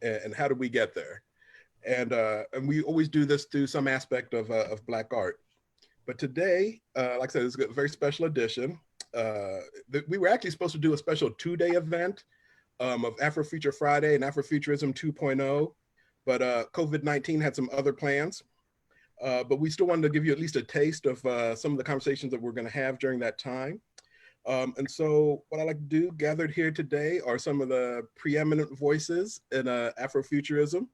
and how did we get there? And we always do this through some aspect of Black art. But today, like I said, it's a very special edition. We were actually supposed to do a special 2-day event of Afrofuture Friday and Afrofuturism 2.0, but COVID-19 had some other plans. But we still wanted to give you at least a taste of some of the conversations that we're going to have during that time. And so what I like to do, gathered here today, are some of the preeminent voices in Afrofuturism.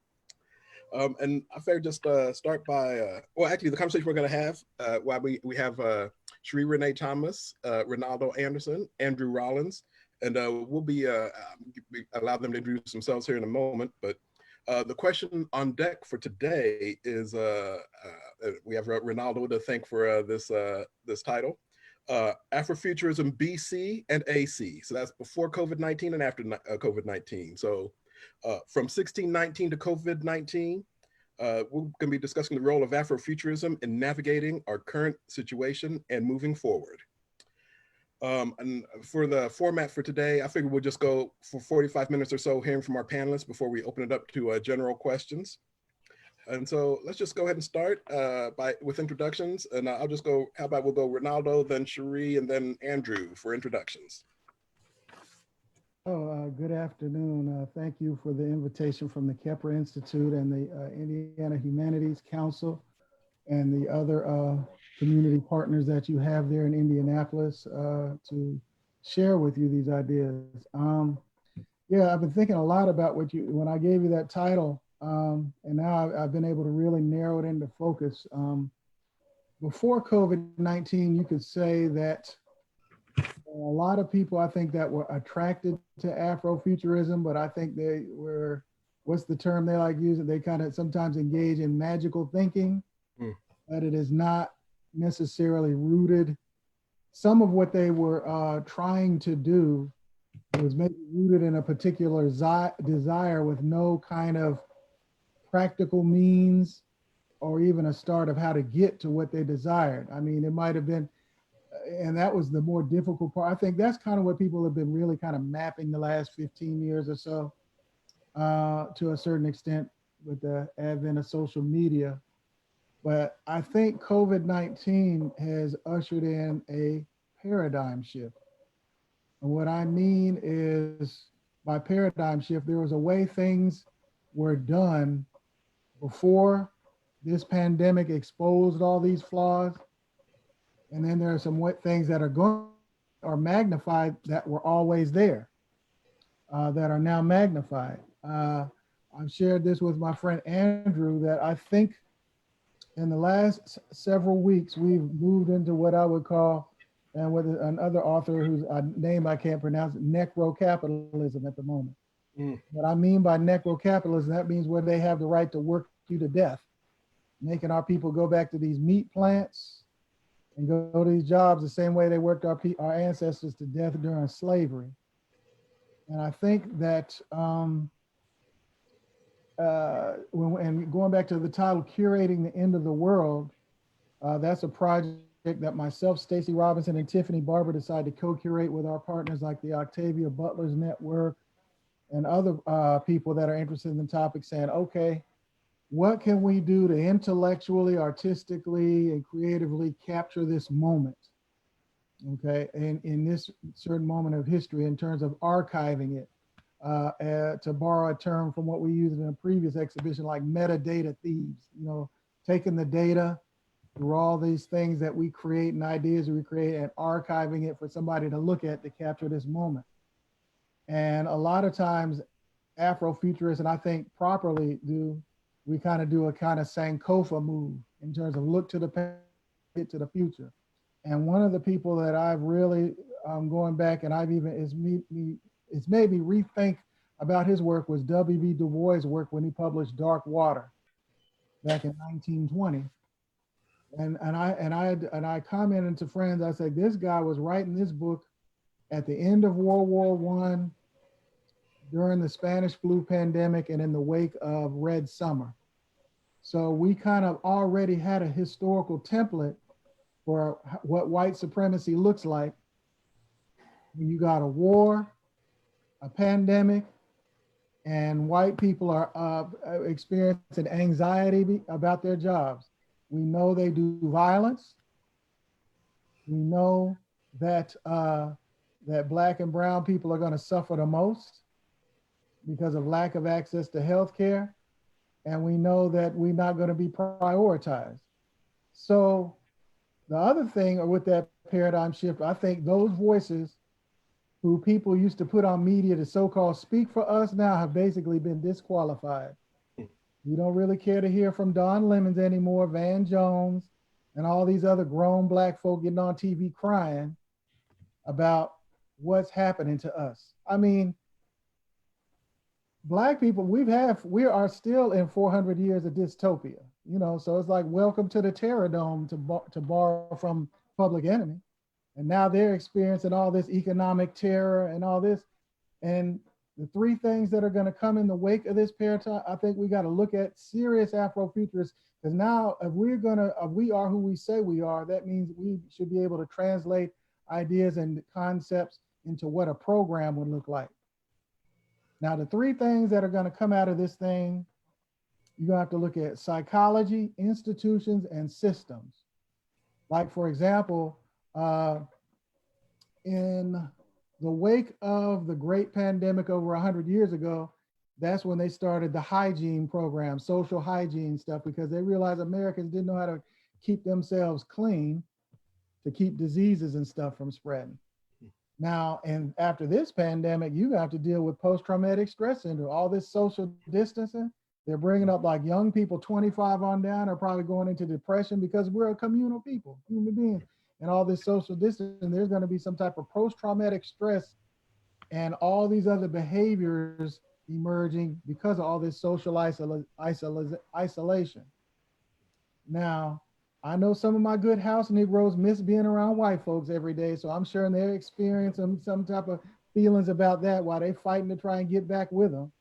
And I figured just start by, well, actually the conversation we're going to have, while we have Sheree Renee Thomas, Reynaldo Anderson, Andrew Rollins, and we'll be allow them to introduce themselves here in a moment. But the question on deck for today is, we have Reynaldo to thank for this title, Afrofuturism BC and AC. So that's before COVID-19 and after COVID-19. So from 1619 to COVID-19, we're going to be discussing the role of Afrofuturism in navigating our current situation and moving forward. And for the format for today, I figured we'll just go for 45 minutes or so hearing from our panelists before we open it up to general questions. And so let's just go ahead and start with introductions. And I'll just go, how about we'll go Reynaldo, then Sheree, and then Andrew for introductions. Good afternoon. Thank you for the invitation from the Kepler Institute and the Indiana Humanities Council and the other community partners that you have there in Indianapolis to share with you these ideas. Yeah, I've been thinking a lot about when I gave you that title, and now I've been able to really narrow it into focus. Before COVID-19, you could say that a lot of people, I think, that were attracted to Afrofuturism, but I think they were, what's the term they like using? They kind of sometimes engage in magical thinking, that it is not necessarily rooted. Some of what they were trying to do was maybe rooted in a particular desire with no kind of practical means or even a start of how to get to what they desired. I mean, it might have been, and that was the more difficult part. I think that's kind of what people have been really kind of mapping the last 15 years or so, to a certain extent with the advent of social media. But I think COVID-19 has ushered in a paradigm shift. And what I mean is, by paradigm shift, there was a way things were done before this pandemic exposed all these flaws. And then there are some things that are magnified that were always there, that are now magnified. I've shared this with my friend Andrew, that I think in the last several weeks, we've moved into what I would call, and with another author whose name I can't pronounce, necro-capitalism at the moment. What I mean by necro-capitalism, that means where they have the right to work you to death, making our people go back to these meat plants and go to these jobs the same way they worked our ancestors to death during slavery. And I think that, and going back to the title, Curating the End of the World, that's a project that myself, Stacey Robinson, and Tiffany Barber decided to co-curate with our partners like the Octavia Butlers Network and other people that are interested in the topic, saying, okay, what can we do to intellectually, artistically, and creatively capture this moment, okay, and in this certain moment of history in terms of archiving it, to borrow a term from what we used in a previous exhibition, like metadata thieves, taking the data through all these things that we create and ideas we create and archiving it for somebody to look at to capture this moment. And a lot of times Afrofuturists, and I think properly we kind of do a kind of Sankofa move in terms of look to the past, get to the future. And one of the people that I've really going back and I've even, it's made me rethink about his work was W.B. Du Bois' work when he published Dark Water back in 1920. And I commented to friends, I said, this guy was writing this book at the end of World War I, during the Spanish flu pandemic and in the wake of Red Summer. So we kind of already had a historical template for what white supremacy looks like when you got a war, a pandemic, and white people are experiencing anxiety about their jobs. We know they do violence. We know that that Black and brown people are going to suffer the most because of lack of access to health care. And we know that we're not going to be prioritized. So the other thing with that paradigm shift, I think those voices who people used to put on media to so-called speak for us now have basically been disqualified. We don't really care to hear from Don Lemons anymore, Van Jones, and all these other grown Black folk getting on TV crying about what's happening to us. I mean, Black people, we are still in 400 years of dystopia, you know, so it's like welcome to the Terror Dome, to borrow from Public Enemy. And now they're experiencing all this economic terror and all this. And the three things that are going to come in the wake of this paradigm, I think we got to look at serious Afrofuturists, because now if we are who we say we are, that means we should be able to translate ideas and concepts into what a program would look like. Now, the three things that are going to come out of this thing, you're going to have to look at psychology, institutions, and systems. Like, for example, in the wake of the great pandemic over 100 years ago, that's when they started the hygiene program, social hygiene stuff, because they realized Americans didn't know how to keep themselves clean to keep diseases and stuff from spreading. Now, and after this pandemic, you have to deal with post-traumatic stress syndrome, all this social distancing. They're bringing up like young people 25 on down are probably going into depression because we're a communal people, human beings, and all this social distancing. There's going to be some type of post-traumatic stress and all these other behaviors emerging because of all this social isolation. Now, I know some of my good house Negroes miss being around white folks every day, so I'm sure they're experiencing some type of feelings about that while they're fighting to try and get back with them,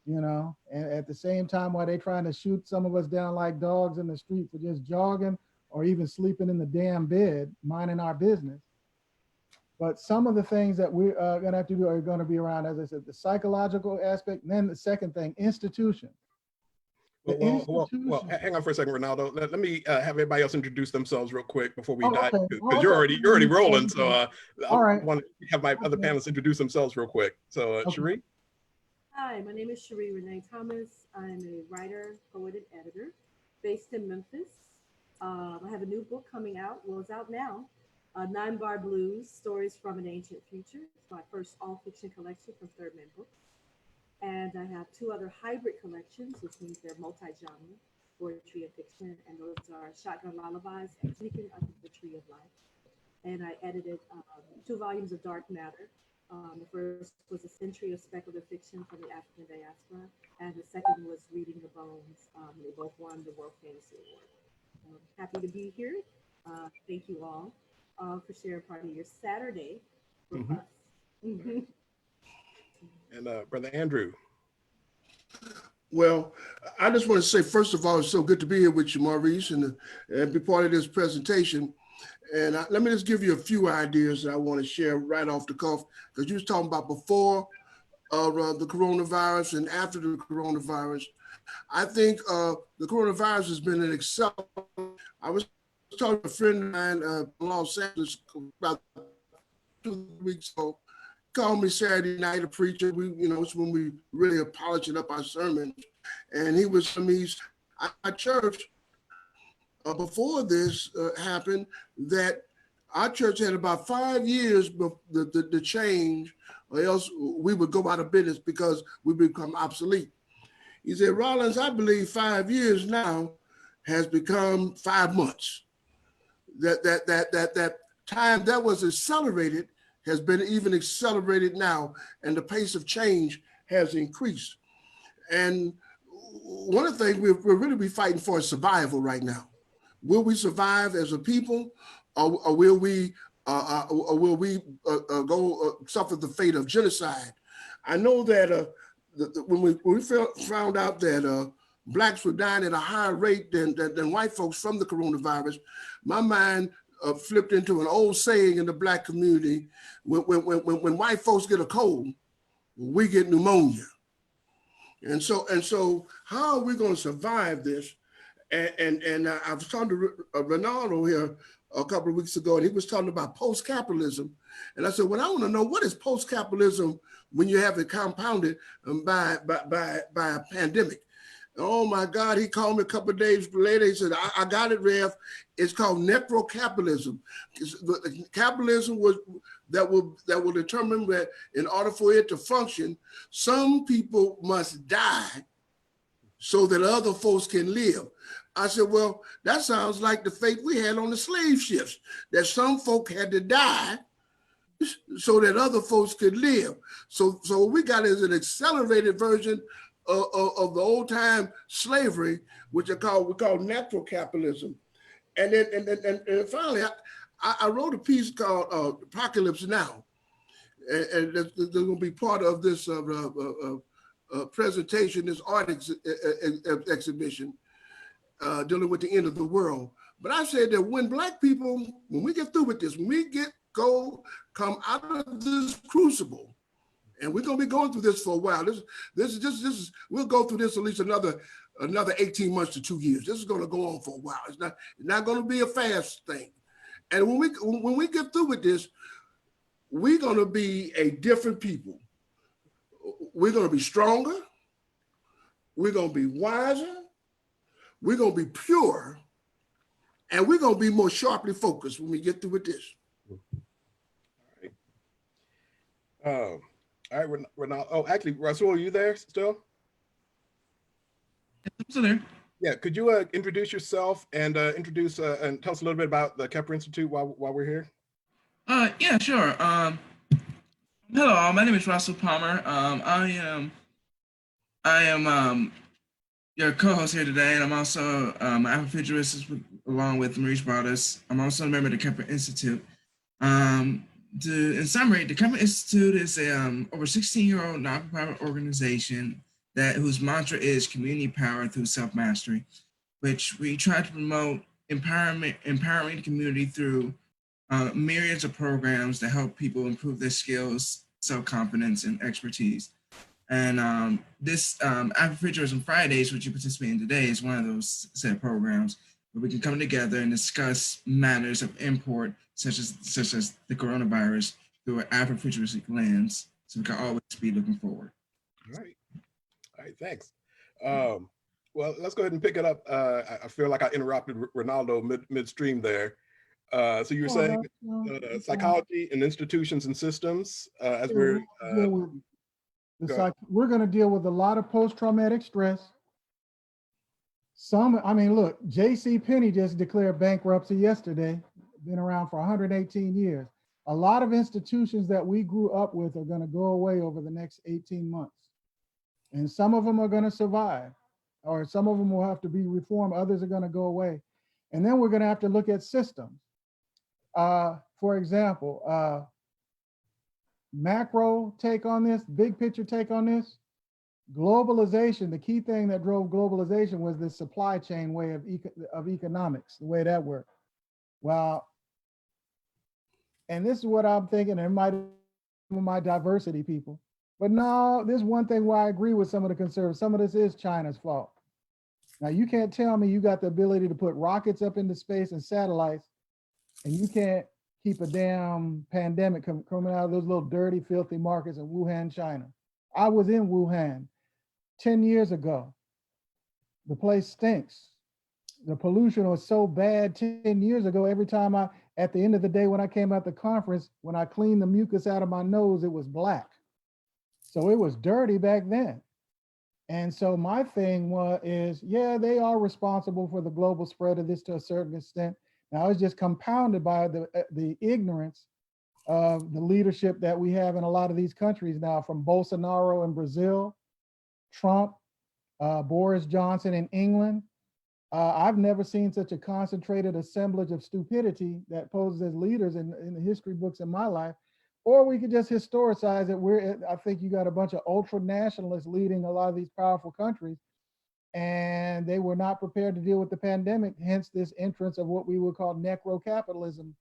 you know, and at the same time while they're trying to shoot some of us down like dogs in the street for just jogging or even sleeping in the damn bed, minding our business. But some of the things that we're going to have to do are going to be around, as I said, the psychological aspect, and then the second thing, institution. Well, hang on for a second, Reynaldo. Let me have everybody else introduce themselves real quick before we dive, okay. because you're already rolling. So all right. I want to have my other panelists introduce themselves real quick. So Okay. Sheree? Hi, my name is Sheree Renee Thomas. I'm a writer, poet, and editor based in Memphis. I have a new book coming out. Well, it's out now. 9 Bar Blues, Stories from an Ancient Future. It's my first all-fiction collection from Third Man Books. And I have 2 other hybrid collections, which means they're multi-genre, poetry and fiction. And those are Shotgun Lullabies and Sneaking Under the Tree of Life. And I edited 2 volumes of Dark Matter. The first was A Century of Speculative Fiction from the African Diaspora. And the second was Reading the Bones. They both won the World Fantasy Award. Happy to be here. Thank you all for sharing part of your Saturday with us. Mm-hmm. And Brother Andrew. Well, I just want to say, first of all, it's so good to be here with you, Maurice, and be part of this presentation. And let me just give you a few ideas that I want to share right off the cuff, because you was talking about before the coronavirus and after the coronavirus. I think the coronavirus has been an accelerant. I was talking to a friend of mine in Los Angeles about 2 weeks ago. Called me Saturday night, a preacher. It's when we really are polishing up our sermons. And he was telling me, our church, before this happened, that our church had about 5 years the change, or else we would go out of business because we become obsolete. He said, Rollins, I believe 5 years now has become 5 months. That time that was accelerated has been even accelerated now, and the pace of change has increased. And one of the things we're really fighting for is survival right now. Will we survive as a people, or will we go suffer the fate of genocide? I know that when we found out that Blacks were dying at a higher rate than white folks from the coronavirus, my mind flipped into an old saying in the Black community: when white folks get a cold, we get pneumonia. And so how are we going to survive this? And I was talking to Reynaldo here a couple of weeks ago, and he was talking about post-capitalism. And I said, well, I want to know, what is post-capitalism when you have it compounded by a pandemic? Oh my God, he called me a couple of days later. He said, I got it, Rev. It's called necrocapitalism. Capitalism that will determine that in order for it to function, some people must die so that other folks can live. I said, well, that sounds like the fate we had on the slave ships, that some folk had to die so that other folks could live. So we got is an accelerated version of the old time slavery, which we call natural capitalism. And then finally, I wrote a piece called Apocalypse Now. And there's going to be part of this presentation, this art exhibition dealing with the end of the world. But I said that when Black people, when we get through with this, when we come out of this crucible, and we're going to be going through this for a while. This is we'll go through this at least another 18 months to 2 years. This is going to go on for a while. It's not going to be a fast thing. And when we get through with this, we're going to be a different people. We're going to be stronger. We're going to be wiser. We're going to be pure. And we're going to be more sharply focused when we get through with this. All right, Reynaldo. Oh, actually, Russell, are you there still? I'm still there. Yeah, could you introduce yourself and introduce and tell us a little bit about the Kepler Institute while we're here? Yeah, sure. Hello, my name is Russell Palmer. I am your co-host here today, and I'm also an Afrofuturist along with Maurice Brothers. I'm also a member of the Kepler Institute. In summary, the Kepler Institute is a over 16-year-old non-profit organization whose mantra is community power through self-mastery, which we try to promote empowering the community through myriads of programs that help people improve their skills, self-confidence, and expertise. And this Afrofuturism Fridays, which you participate in today, is one of those set of programs where we can come together and discuss matters of import, such as the coronavirus, through an Afrofuturistic lens, so we can always be looking forward. All right, thanks. Well, let's go ahead and pick it up. I feel like I interrupted Reynaldo midstream there. So you were saying psychology and institutions and systems as we're going to deal with a lot of post-traumatic stress. Look, J.C. Penney just declared bankruptcy yesterday. Been around for 118 years. A lot of institutions that we grew up with are going to go away over the next 18 months. And some of them are going to survive, or some of them will have to be reformed. Others are going to go away. And then we're going to have to look at systems. For example, macro take on this, big picture take on this. Globalization, the key thing that drove globalization was the supply chain way of economics, the way that worked. Well, and this is what I'm thinking, and my diversity people. But no, there's one thing where I agree with some of the conservatives. Some of this is China's fault. Now, you can't tell me you got the ability to put rockets up into space and satellites, and you can't keep a damn pandemic coming out of those little dirty, filthy markets in Wuhan, China. I was in Wuhan 10 years ago. The place stinks. The pollution was so bad 10 years ago. Every time at the end of the day, when I came out the conference, when I cleaned the mucus out of my nose, it was black. So it was dirty back then. And so my thing is, yeah, they are responsible for the global spread of this to a certain extent. Now it's just compounded by the ignorance of the leadership that we have in a lot of these countries now, from Bolsonaro in Brazil, Trump, Boris Johnson in England. I've never seen such a concentrated assemblage of stupidity that poses as leaders in the history books in my life. Or we could just historicize it. I think you got a bunch of ultra nationalists leading a lot of these powerful countries, and they were not prepared to deal with the pandemic. Hence this entrance of what we would call necro-capitalism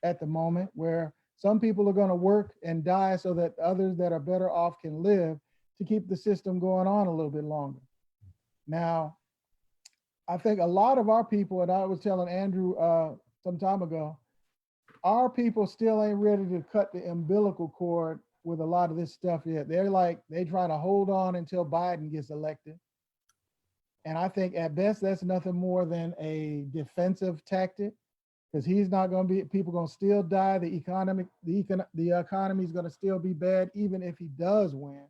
at the moment, where some people are going to work and die so that others that are better off can live. to keep the system going on a little bit longer. Now, I think a lot of our people, and I was telling Andrew some time ago, our people still ain't ready to cut the umbilical cord with a lot of this stuff yet. They trying to hold on until Biden gets elected. And I think at best, that's nothing more than a defensive tactic, because he's not going to be, people going to still die. The economy is going to still be bad, even if he does win.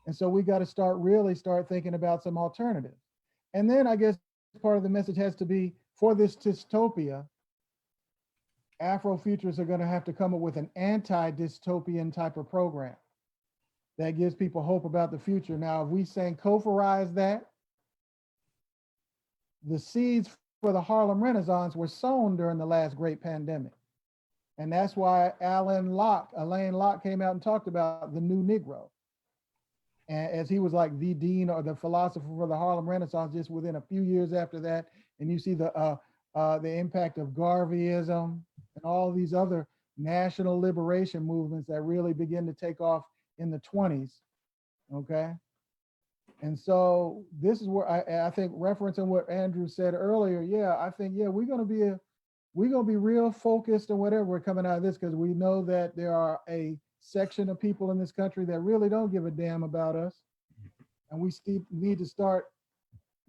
And so we got to really start thinking about some alternatives. And then I guess part of the message has to be, for this dystopia, Afrofuturists are going to have to come up with an anti-dystopian type of program that gives people hope about the future. Now, if we Sankoferize that, the seeds for the Harlem Renaissance were sown during the last great pandemic. And that's why Alain Locke came out and talked about the new Negro. And as he was like the dean or the philosopher for the Harlem Renaissance just within a few years after that. And you see the impact of Garveyism and all these other national liberation movements that really begin to take off in the 20s, okay? And so this is where I think, referencing what Andrew said earlier, we're gonna be real focused on whatever we're coming out of this, because we know that there are a section of people in this country that really don't give a damn about us. And we need to start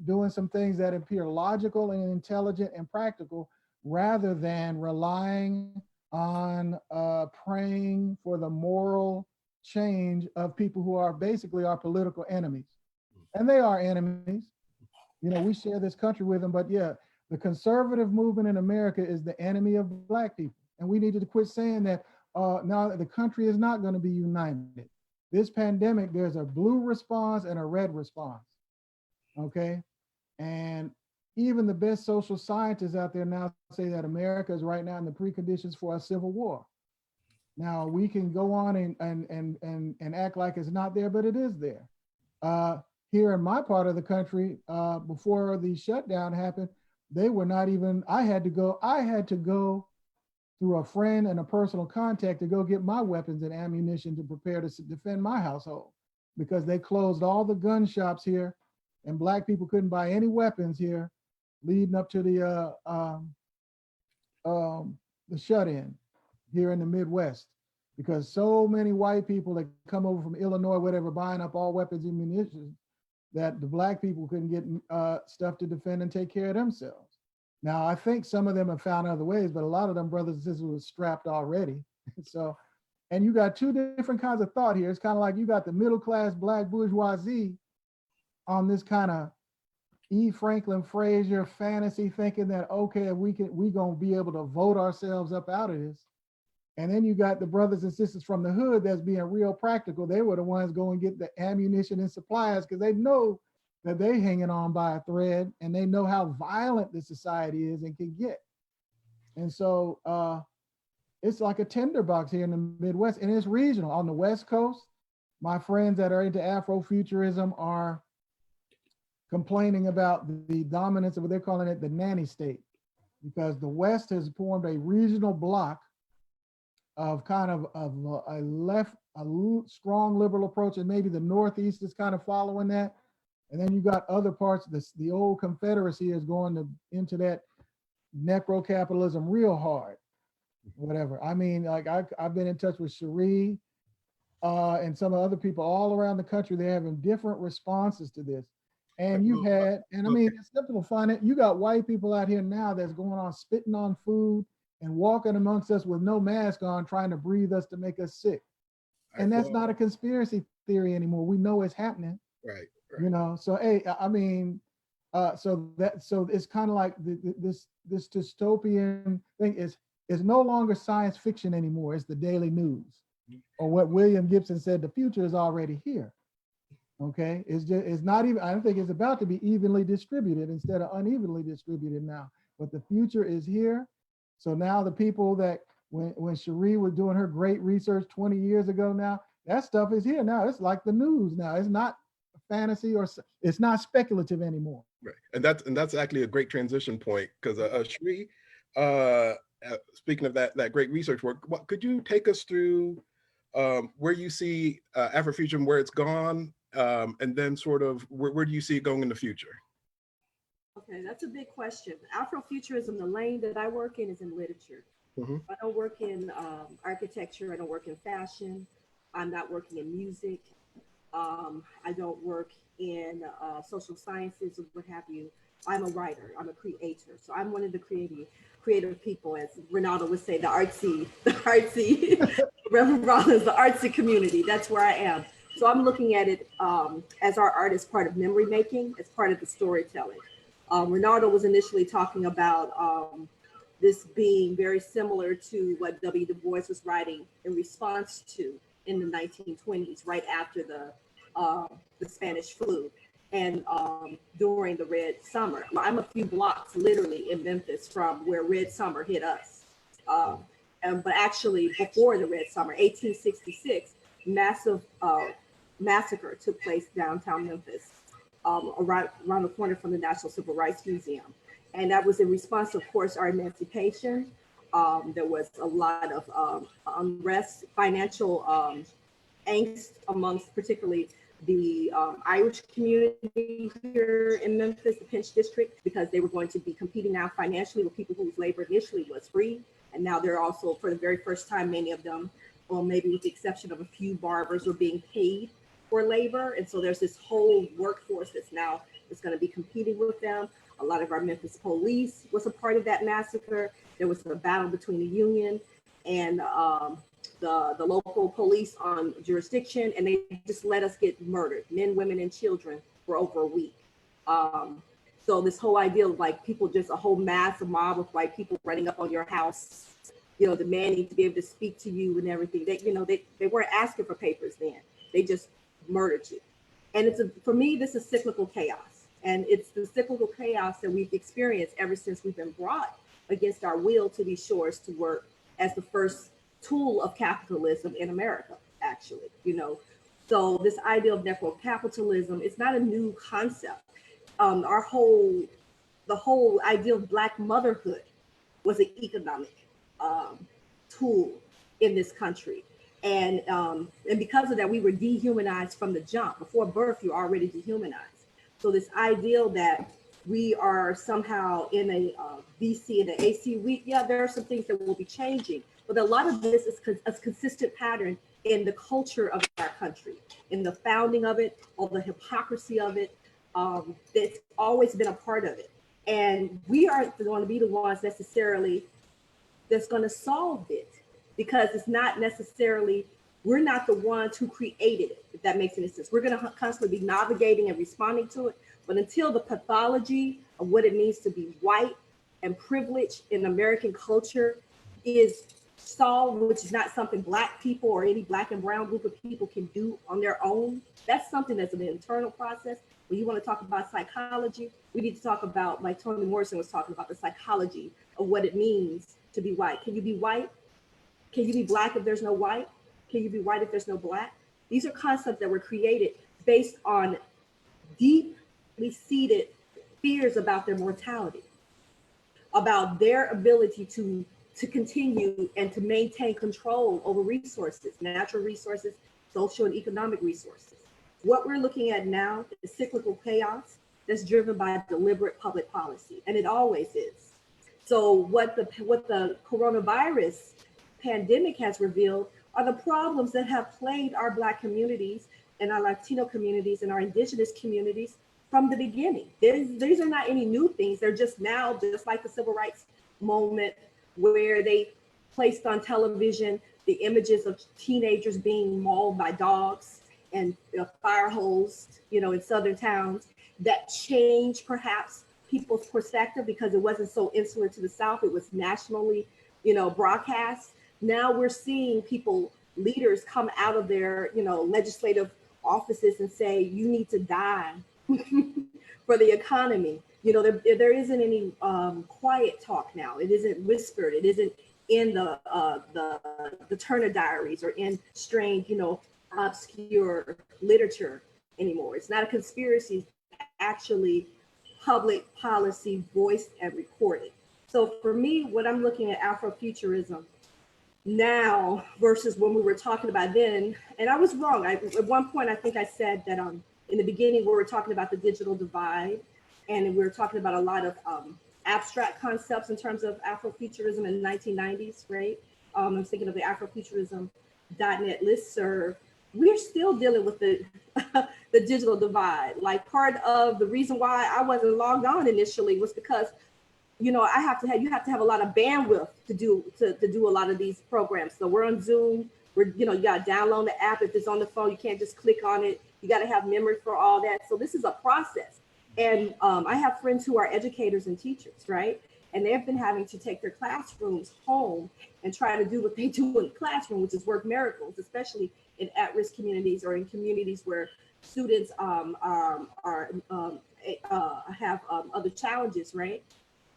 doing some things that appear logical and intelligent and practical, rather than relying on praying for the moral change of people who are basically our political enemies. And they are enemies. You know, we share this country with them, but yeah, the conservative movement in America is the enemy of Black people. And we need to quit saying that now that the country is not going to be united. This pandemic, there's a blue response and a red response, okay? And even the best social scientists out there now say that America is right now in the preconditions for a civil war. Now, we can go on and act like it's not there, but it is there. Here in my part of the country, before the shutdown happened, they were not even, I had to go through a friend and a personal contact to go get my weapons and ammunition to prepare to defend my household, because they closed all the gun shops here and Black people couldn't buy any weapons here leading up to the shut-in here in the Midwest, because so many white people that come over from Illinois, whatever, buying up all weapons and munitions, that the Black people couldn't get stuff to defend and take care of themselves. Now, I think some of them have found other ways, but a lot of them brothers and sisters were strapped already. So, and you got two different kinds of thought here. It's kind of like you got the middle-class Black bourgeoisie on this kind of E. Franklin Frazier fantasy, thinking that, okay, we gonna be able to vote ourselves up out of this. And then you got the brothers and sisters from the hood that's being real practical. They were the ones going to get the ammunition and supplies, because they know that they hanging on by a thread, and they know how violent the society is and can get. And so it's like a tinderbox here in the Midwest, and it's regional. On the West Coast, my friends that are into Afrofuturism are complaining about the dominance of what they're calling it the nanny state, because the West has formed a regional bloc of kind of a strong liberal approach, and maybe the Northeast is kind of following that. And then you got other parts, the old Confederacy is going into that necro-capitalism real hard, whatever. I mean, like I've been in touch with Sheree and some other people all around the country. They're having different responses to this. And you've had, and I mean, it's simple to find it. You got white people out here now that's going on spitting on food and walking amongst us with no mask on, trying to breathe us to make us sick. And that's not a conspiracy theory anymore. We know it's happening. Right. You know, so hey, I mean, so it's kind of like this dystopian thing is no longer science fiction anymore. It's the daily news, or what William Gibson said, the future is already here. Okay, it's not even, I don't think it's about to be evenly distributed instead of unevenly distributed now, but the future is here. So now the people that, when Sheree was doing her great research 20 years ago now, that stuff is here now. It's like the news now. It's not fantasy, or it's not speculative anymore. Right, and that's actually a great transition point, because Sheree, speaking of that great research work, could you take us through where you see Afrofuture and where it's gone, and then sort of where do you see it going in the future? Okay, that's a big question. Afrofuturism, the lane that I work in is in literature. Mm-hmm. I don't work in architecture. I don't work in fashion. I'm not working in music. I don't work in social sciences or what have you. I'm a writer. I'm a creator. So I'm one of the creative people, as Reynaldo would say, the artsy, Reverend Rollins, the artsy community. That's where I am. So I'm looking at it as our art as part of memory making, as part of the storytelling. Reynaldo was initially talking about this being very similar to what W. Du Bois was writing in response to in the 1920s, right after the Spanish flu and during the Red Summer. I'm a few blocks literally in Memphis from where Red Summer hit us. But actually before the Red Summer, 1866, massive massacre took place downtown Memphis, around the corner from the National Civil Rights Museum. And that was in response to, of course, our emancipation. There was a lot of unrest, financial angst amongst particularly the Irish community here in Memphis, the Pinch District, because they were going to be competing now financially with people whose labor initially was free. And now they're also, for the very first time, many of them, or maybe with the exception of a few barbers, were being paid for labor. And so there's this whole workforce that's going to be competing with them. A lot of our Memphis police was a part of that massacre. There was a battle between the union and the local police on jurisdiction, and they just let us get murdered, men, women, and children, for over a week. So this whole idea of like people, just a whole massive mob of white people running up on your house, demanding to be able to speak to you and everything. They weren't asking for papers then. They just murdered you. And for me, this is cyclical chaos. And it's the cyclical chaos that we've experienced ever since we've been brought against our will to these shores to work as the first tool of capitalism in America, actually, So this idea of network capitalism, it's not a new concept. The whole idea of Black motherhood was an economic tool in this country. And because of that, we were dehumanized from the jump. Before birth, you're already dehumanized. So this ideal that we are somehow in a BC and an AC, there are some things that will be changing, but a lot of this is a consistent pattern in the culture of our country, in the founding of it, all the hypocrisy of it. That's always been a part of it. And we aren't going to be the ones necessarily that's going to solve it, because it's not necessarily, we're not the ones who created it, if that makes any sense. We're going to constantly be navigating and responding to it. But until the pathology of what it means to be white and privileged in American culture is solved, which is not something Black people or any Black and brown group of people can do on their own, that's something that's an internal process. When you want to talk about psychology, we need to talk about, like Toni Morrison was talking about, the psychology of what it means to be white. Can you be white? Can you be Black if there's no white? Can you be white if there's no Black? These are concepts that were created based on deeply seated fears about their mortality, about their ability to continue and to maintain control over resources, natural resources, social and economic resources. What we're looking at now is cyclical chaos that's driven by deliberate public policy, and it always is. So what the coronavirus pandemic has revealed are the problems that have plagued our Black communities and our Latino communities and our indigenous communities from the beginning. These are not any new things. They're just now, just like the civil rights moment, where they placed on television the images of teenagers being mauled by dogs and fire hosed, in southern towns. That changed perhaps people's perspective because it wasn't so insular to the South. It was nationally, broadcast. Now we're seeing leaders come out of their, legislative offices and say, you need to die for the economy. There isn't any quiet talk now. It isn't whispered. It isn't in the Turner diaries or in strange, obscure literature anymore. It's not a conspiracy, it's actually public policy voiced and recorded. So for me, what I'm looking at Afrofuturism now versus when we were talking about then. And I was wrong. At one point, I think I said that in the beginning, we were talking about the digital divide, and we were talking about a lot of abstract concepts in terms of Afrofuturism in the 1990s, right? I'm thinking of the Afrofuturism.net listserv. We're still dealing with the the digital divide. Like, part of the reason why I wasn't logged on initially was because, you know, you have to have a lot of bandwidth to do a lot of these programs. So we're on Zoom. You got to download the app. If it's on the phone, you can't just click on it. You got to have memory for all that. So this is a process. And I have friends who are educators and teachers, right? And they've been having to take their classrooms home and try to do what they do in the classroom, which is work miracles, especially in at-risk communities or in communities where students have other challenges, right?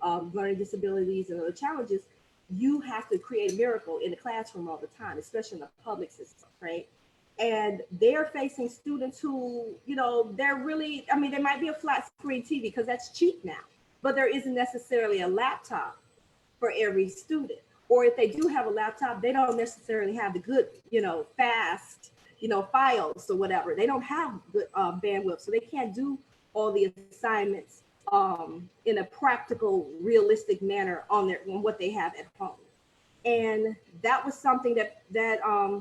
Learning disabilities and other challenges. You have to create a miracle in the classroom all the time, especially in the public system, right? And they're facing students who, they're really, there might be a flat screen TV because that's cheap now, but there isn't necessarily a laptop for every student. Or if they do have a laptop, they don't necessarily have the good, fast, files or whatever. They don't have good bandwidth, so they can't do all the assignments in a practical, realistic manner on what they have at home. And that was something that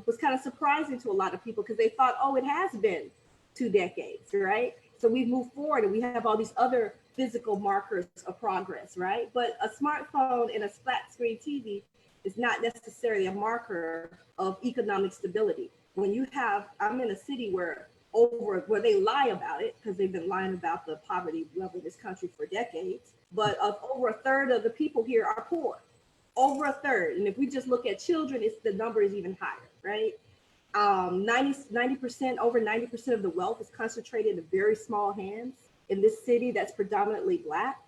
was kind of surprising to a lot of people, because they thought, oh, it has been 2 decades, right? So we've moved forward and we have all these other physical markers of progress, right? But a smartphone and a flat screen TV is not necessarily a marker of economic stability. When you have, I'm in a city where they lie about it, because they've been lying about the poverty level in this country for decades, but over a third of the people here are poor. Over a third. And if we just look at children, the number is even higher, right? 90%, over 90% of the wealth is concentrated in very small hands in this city that's predominantly Black,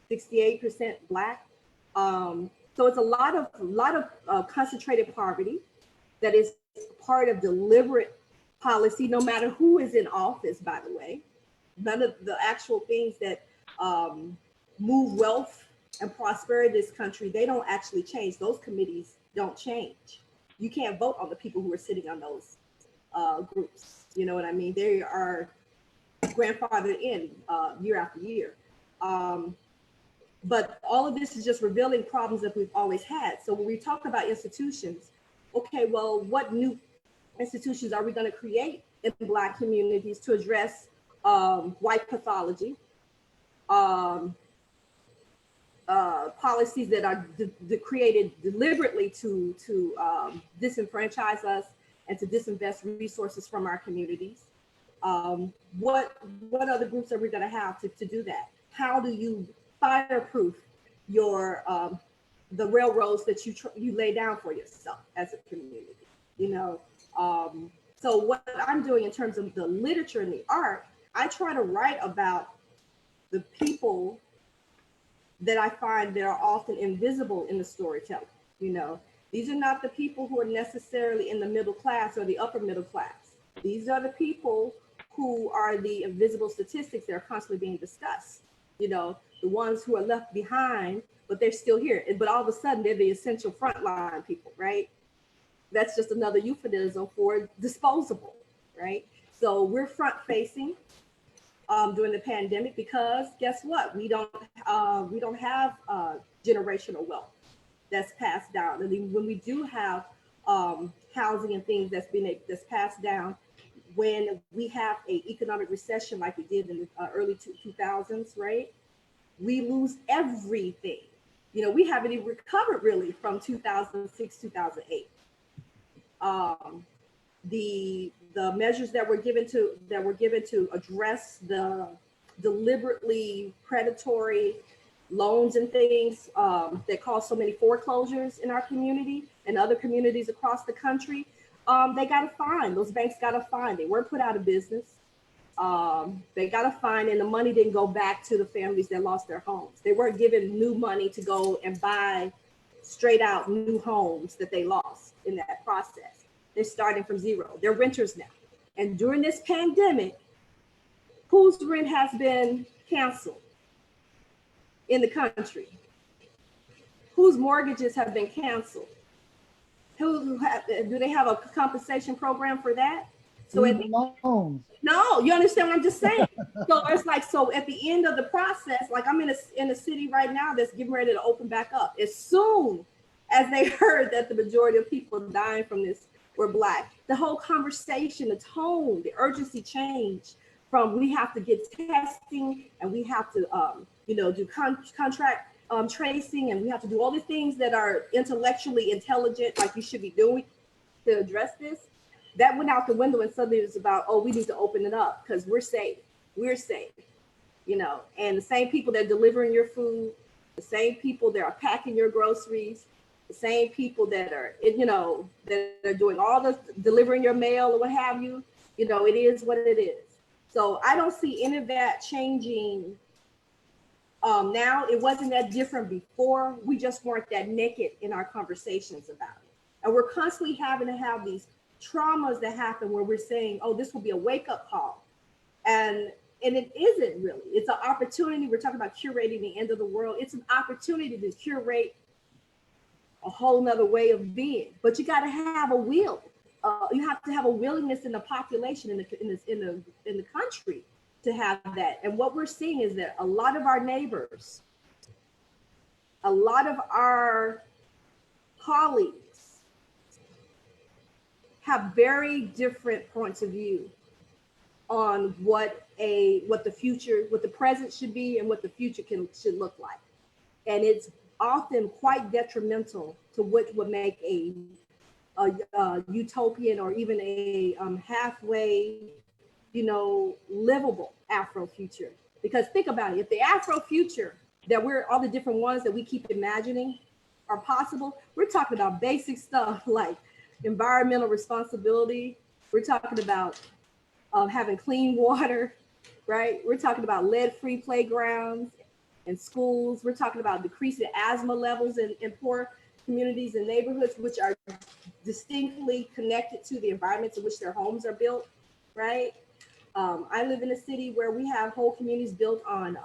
68% Black. So it's a lot of concentrated poverty that is part of deliberate policy, no matter who is in office, by the way. None of the actual things that move wealth and prosperity in this country, they don't actually change. Those committees don't change. You can't vote on the people who are sitting on those groups. You know what I mean? They are grandfathered in year after year. But all of this is just revealing problems that we've always had. So when we talk about institutions, okay, well, what new institutions are we going to create in Black communities to address white pathology, policies that are created deliberately to disenfranchise us and to disinvest resources from our communities? What other groups are we going to have to do that? How do you fireproof your the railroads that you lay down for yourself as a community? So what I'm doing in terms of the literature and the art, I try to write about the people that I find that are often invisible in the storytelling. These are not the people who are necessarily in the middle class or the upper middle class. These are the people who are the invisible statistics that are constantly being discussed. The ones who are left behind, but they're still here. But all of a sudden, they're the essential frontline people, right? That's just another euphemism for disposable, right? So we're front facing during the pandemic, because guess what? We don't have generational wealth that's passed down. And when we do have housing and things that's passed down, when we have an economic recession like we did in the early 2000s, right? We lose everything. We haven't even recovered really from 2006, 2008. The measures that were given to address the deliberately predatory loans and things that caused so many foreclosures in our community and other communities across the country, they got a fine. Those banks got a fine. They weren't put out of business. They got a fine, and the money didn't go back to the families that lost their homes. They weren't given new money to go and buy straight out new homes that they lost in that process. They're starting from zero. They're renters now. And during this pandemic, whose rent has been canceled in the country? Whose mortgages have been canceled? Do they have a compensation program for that? So loans. no, you understand what I'm just saying? So it's like, so at the end of the process, like I'm in a city right now that's getting ready to open back up. As soon as they heard that the majority of people dying from this were Black, the whole conversation, the tone, the urgency changed from we have to get testing and we have to, do contract tracing, and we have to do all the things that are intellectually intelligent, like you should be doing to address this. That went out the window, and suddenly it was about, oh, we need to open it up because we're safe, and the same people that are delivering your food, the same people that are packing your groceries, the same people that are, that are doing all the delivering your mail or what have you, it is what it is. So I don't see any of that changing now. It wasn't that different before. We just weren't that naked in our conversations about it. And we're constantly having to have these traumas that happen where we're saying, oh, this will be a wake-up call. And it isn't really. It's an opportunity. We're talking about curating the end of the world. It's an opportunity to curate a whole nother way of being. But you got to have a will. You have to have a willingness in the population, in the country, to have that. And what we're seeing is that a lot of our neighbors, a lot of our colleagues have very different points of view on what the future, what the present should be and what the future should look like. And it's often quite detrimental to what would make a utopian or even a halfway, livable Afrofuture. Because think about it, if the Afrofuture that we're all the different ones that we keep imagining are possible, we're talking about basic stuff like environmental responsibility. We're talking about having clean water, right? We're talking about lead-free playgrounds and schools. We're talking about decreasing asthma levels in poor communities and neighborhoods, which are distinctly connected to the environments in which their homes are built, right? I live in a city where we have whole communities built on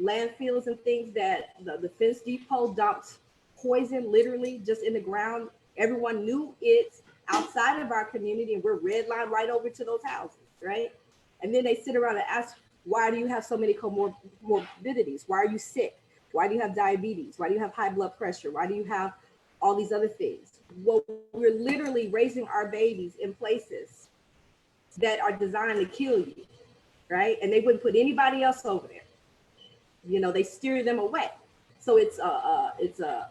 landfills and things that the Defense Depot dumped poison literally just in the ground. Everyone knew it's outside of our community, and we're redlined right over to those houses, right? And then they sit around and ask, why do you have so many comorbidities? Why are you sick? Why do you have diabetes? Why do you have high blood pressure? Why do you have all these other things? Well, we're literally raising our babies in places that are designed to kill you, right? And they wouldn't put anybody else over there. They steer them away. So it's a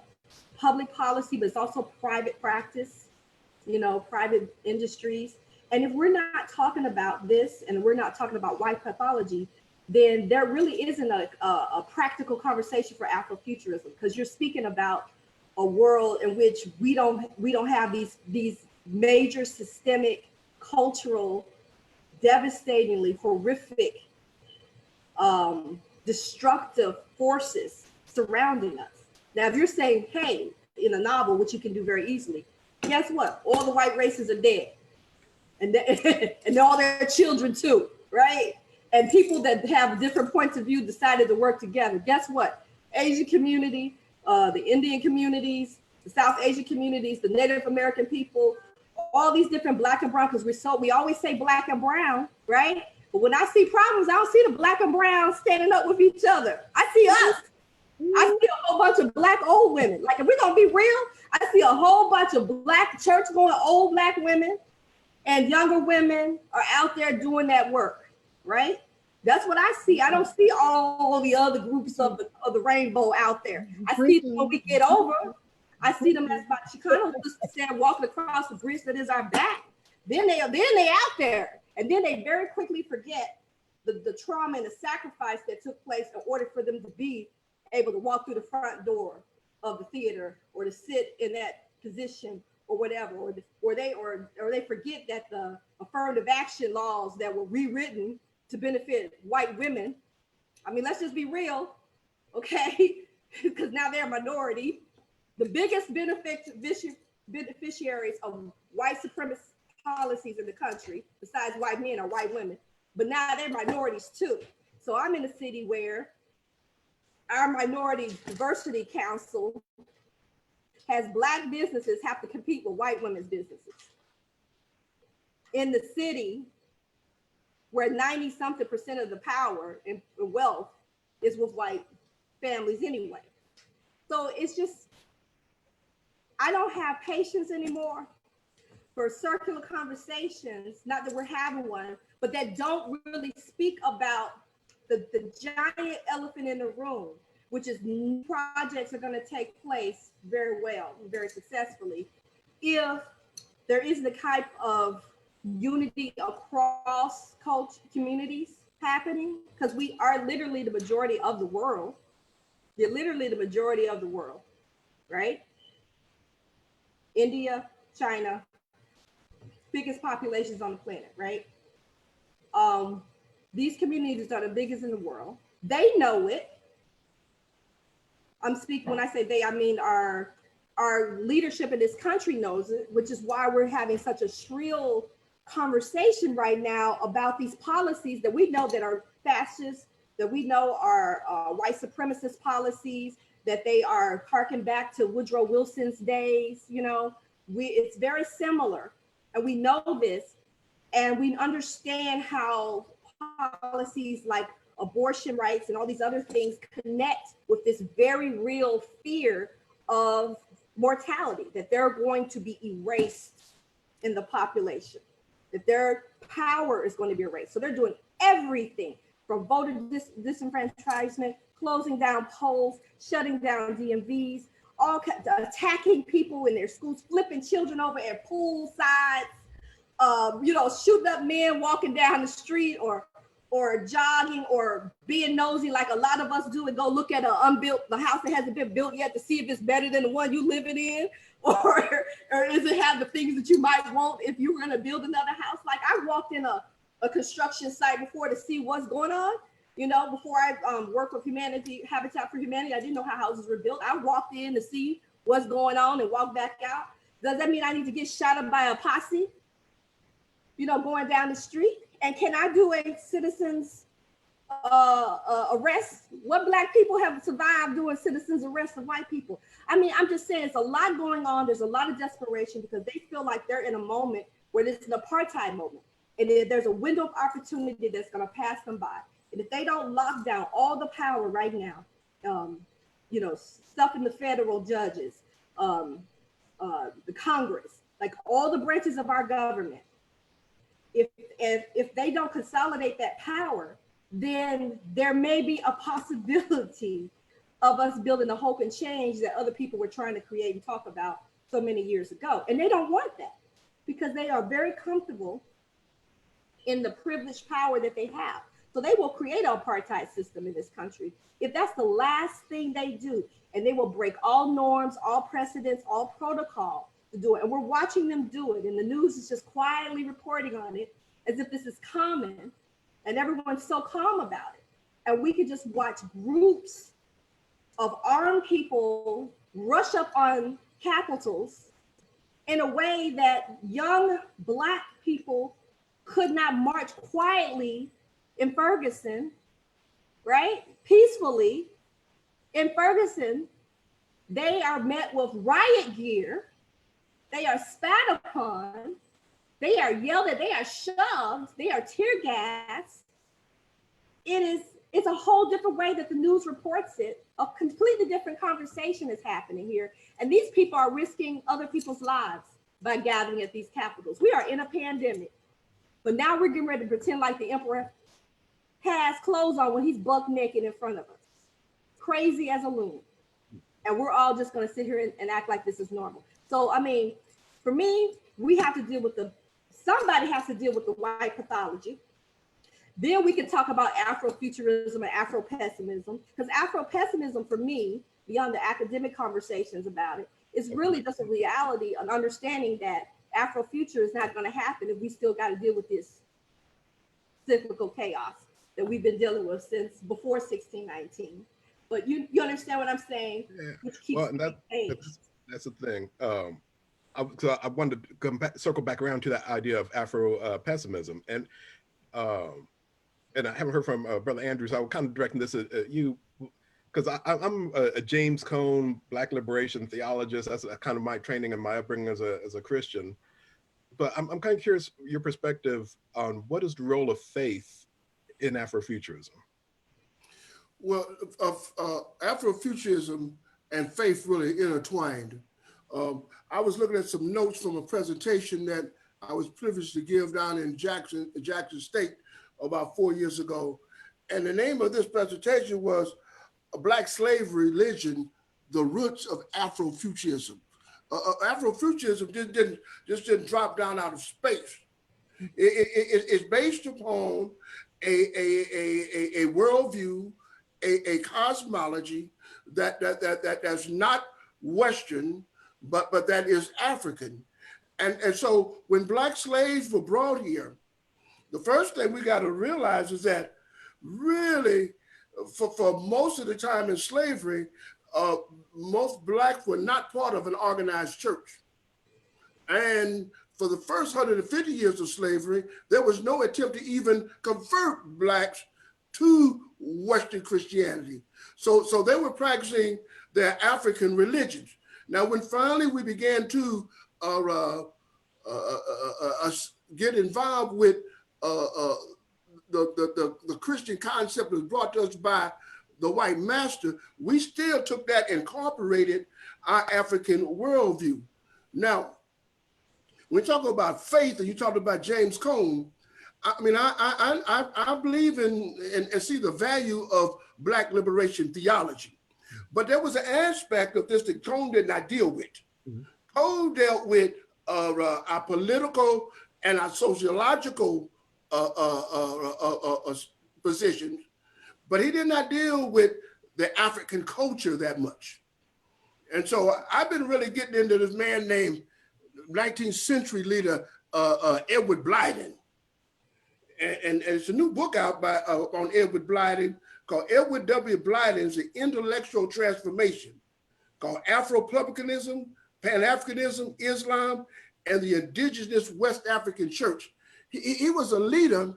public policy, but it's also private practice, private industries. And if we're not talking about this and we're not talking about white pathology, then there really isn't a practical conversation for Afrofuturism, because you're speaking about a world in which we don't have these major systemic, cultural, devastatingly horrific, destructive forces surrounding us. Now, if you're saying, hey, in a novel, which you can do very easily, guess what? All the white races are dead. And all their children too, right? And people that have different points of view decided to work together. Guess what? Asian community, the Indian communities, the South Asian communities, the Native American people, all these different Black and brown, because we always say Black and brown, right? But when I see problems, I don't see the Black and brown standing up with each other. I see us. I see a whole bunch of Black old women. Like, if we're gonna be real, I see a whole bunch of Black church-going old Black women and younger women are out there doing that work, right? That's what I see. I don't see all the other groups of the rainbow out there. I see them when we get over. I see them, as my Chicano sister said, walking across the bridge that is our back. Then they out there, and then they very quickly forget the trauma and the sacrifice that took place in order for them to be able to walk through the front door of the theater or to sit in that position or whatever, or they forget that the affirmative action laws that were rewritten to benefit white women. I mean, let's just be real, okay? Because now they're a minority. The biggest beneficiaries of white supremacist policies in the country, besides white men, are white women. But now they're minorities too. So I'm in a city where our Minority Diversity Council has Black businesses have to compete with white women's businesses in the city where 90-something% of the power and wealth is with white families anyway. So it's just, I don't have patience anymore for circular conversations, not that we're having one, but that don't really speak about the giant elephant in the room, which is projects are going to take place very well, very successfully, if there is the type of unity across culture communities happening, because we are literally the majority of the world. You're literally the majority of the world, right? India, China, biggest populations on the planet, right? These communities are the biggest in the world. They know it. I'm speaking, when I say they, I mean our leadership in this country knows it, which is why we're having such a shrill conversation right now about these policies that we know that are fascist, that we know are white supremacist policies, that they are harking back to Woodrow Wilson's days. You know, it's very similar, and we know this, and we understand how policies like abortion rights and all these other things connect with this very real fear of mortality, that they're going to be erased in the population, that their power is going to be erased. So they're doing everything from voter disenfranchisement, closing down polls, shutting down DMVs, attacking people in their schools, flipping children over at pool sides, you know, shooting up men walking down the street or jogging or being nosy like a lot of us do and go look at the house that hasn't been built yet to see if it's better than the one you living in, or does it have the things that you might want if you were going to build another house. Like I walked in a construction site before to see what's going on. You know, before I worked with Habitat for Humanity, I didn't know how houses were built. I walked in to see what's going on and walked back out. Does that mean I need to get shot up by a posse, you know, going down the street? And can I do a citizen's arrest? What Black people have survived doing citizens arrests of white people? I mean, I'm just saying, it's a lot going on. There's a lot of desperation because they feel like they're in a moment where it's an apartheid moment. And there's a window of opportunity that's going to pass them by. And if they don't lock down all the power right now, you know, stuff in the federal judges, the Congress, like all the branches of our government, if they don't consolidate that power, then there may be a possibility of us building the hope and change that other people were trying to create and talk about so many years ago. And they don't want that because they are very comfortable in the privileged power that they have. So they will create an apartheid system in this country if that's the last thing they do. And they will break all norms, all precedents, all protocol to do it. And we're watching them do it. And the news is just quietly reporting on it as if this is common and everyone's so calm about it. And we could just watch groups of armed people rush up on capitals in a way that young Black people could not march quietly in Ferguson, right? Peacefully in Ferguson. They are met with riot gear. They are spat upon. They are yelled at. They are shoved. They are tear gassed. It's a whole different way that the news reports it. A completely different conversation is happening here. And these people are risking other people's lives by gathering at these capitals. We are in a pandemic, but now we're getting ready to pretend like the emperor has clothes on when he's buck naked in front of us, crazy as a loon. And we're all just gonna sit here and act like this is normal. So, I mean, for me, we have to deal with somebody has to deal with the white pathology. Then we can talk about Afrofuturism and Afro-pessimism, because Afro-pessimism for me, beyond the academic conversations about it, is really just a reality, an understanding that Afrofuture is not gonna happen if we still gotta deal with this cyclical chaos that we've been dealing with since before 1619. But you understand what I'm saying? Yeah. Well, and that's the thing. I wanted to circle back around to that idea of Afro-pessimism. And I haven't heard from Brother Andrew, so I was kind of directing this at you, because I'm a James Cone Black liberation theologist. That's kind of my training and my upbringing as a Christian. But I'm kind of curious your perspective on what is the role of faith in Afrofuturism. Well, Afrofuturism and faith really intertwined. I was looking at some notes from a presentation that I was privileged to give down in Jackson State about 4 years ago. And the name of this presentation was Black Slavery Religion, the Roots of Afrofuturism. Afrofuturism just didn't drop down out of space. It's based upon a worldview, a cosmology that's not Western, but that is African. And so when Black slaves were brought here, the first thing we got to realize is that really, for most of the time in slavery, most Blacks were not part of an organized church. And for the first 150 years of slavery, there was no attempt to even convert Blacks to Western Christianity. So they were practicing their African religions. Now, when finally we began to get involved with the Christian concept that was brought to us by the white master, we still took that and incorporated our African worldview. Now, when you talk about faith and you talk about James Cone, I mean, I believe in and see the value of Black liberation theology. But there was an aspect of this that Cone did not deal with. Mm-hmm. Cone dealt with our political and our sociological positions, but he did not deal with the African culture that much. And so I've been really getting into this man named 19th century leader, Edward Blyden. And it's a new book out on Edward Blyden called Edward W. Blyden's The Intellectual Transformation, called Afro-Publicanism, Pan-Africanism, Islam, and the Indigenous West African Church. He was a leader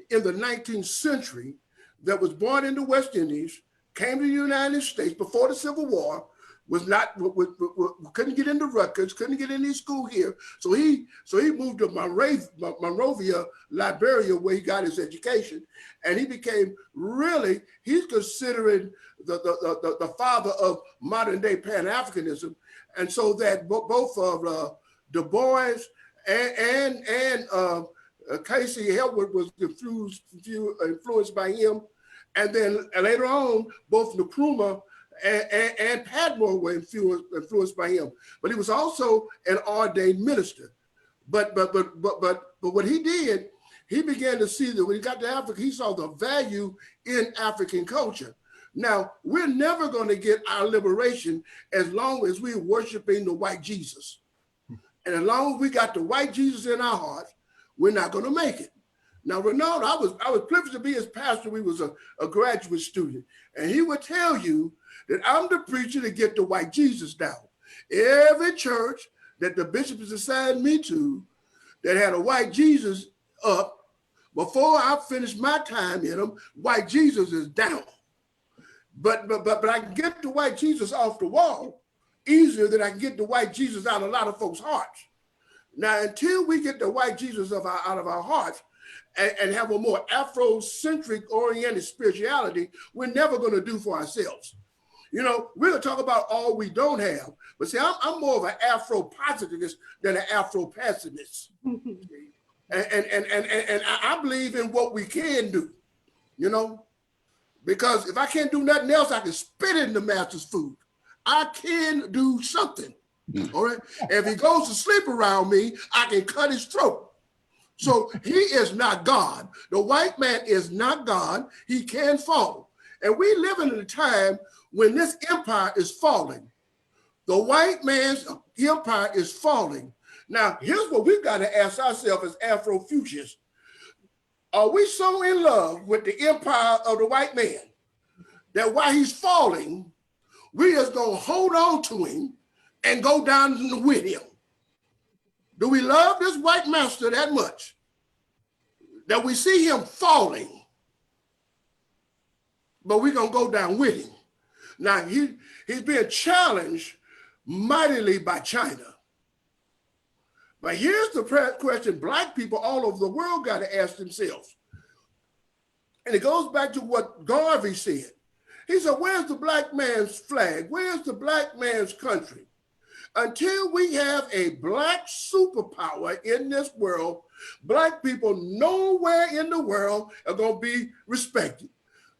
in the 19th century that was born in the West Indies, came to the United States before the Civil War, couldn't get into Rutgers, couldn't get any school here. So he moved to Monrovia, Liberia, where he got his education. And he became he's considered the father of modern day Pan-Africanism. And so that both Du Bois and Casey Helwood was influenced by him. And then later on, both Nkrumah and Padmore were influenced by him. But he was also an ordained minister. But what he did, he began to see that when he got to Africa, he saw the value in African culture. Now, we're never going to get our liberation as long as we're worshiping the white Jesus. And as long as we got the white Jesus in our hearts, we're not going to make it. Now, Reynaldo, I was privileged to be his pastor. We was a graduate student. And he would tell you that I'm the preacher to get the white Jesus down. Every church that the bishop has assigned me to that had a white Jesus up, before I finish my time in them, white Jesus is down. But I can get the white Jesus off the wall easier than I can get the white Jesus out of a lot of folks' hearts. Now, until we get the white Jesus out of our hearts and have a more Afrocentric oriented spirituality, we're never going to do for ourselves. You know, we're going to talk about all we don't have. But see, I'm more of an Afro-positivist than an Afro-pessimist. And I believe in what we can do, you know, because if I can't do nothing else, I can spit in the master's food. I can do something, all right? If he goes to sleep around me, I can cut his throat. So he is not God. The white man is not God. He can fall. And we live in a time when this empire is falling. The white man's empire is falling. Now, here's what we've got to ask ourselves as Afrofuturists. Are we so in love with the empire of the white man that while he's falling, we just gonna hold on to him and go down with him? Do we love this white master that much that we see him falling, but we're gonna go down with him? Now, he's being challenged mightily by China. But here's the question Black people all over the world got to ask themselves. And it goes back to what Garvey said. He said, where's the Black man's flag? Where's the Black man's country? Until we have a Black superpower in this world, Black people nowhere in the world are going to be respected.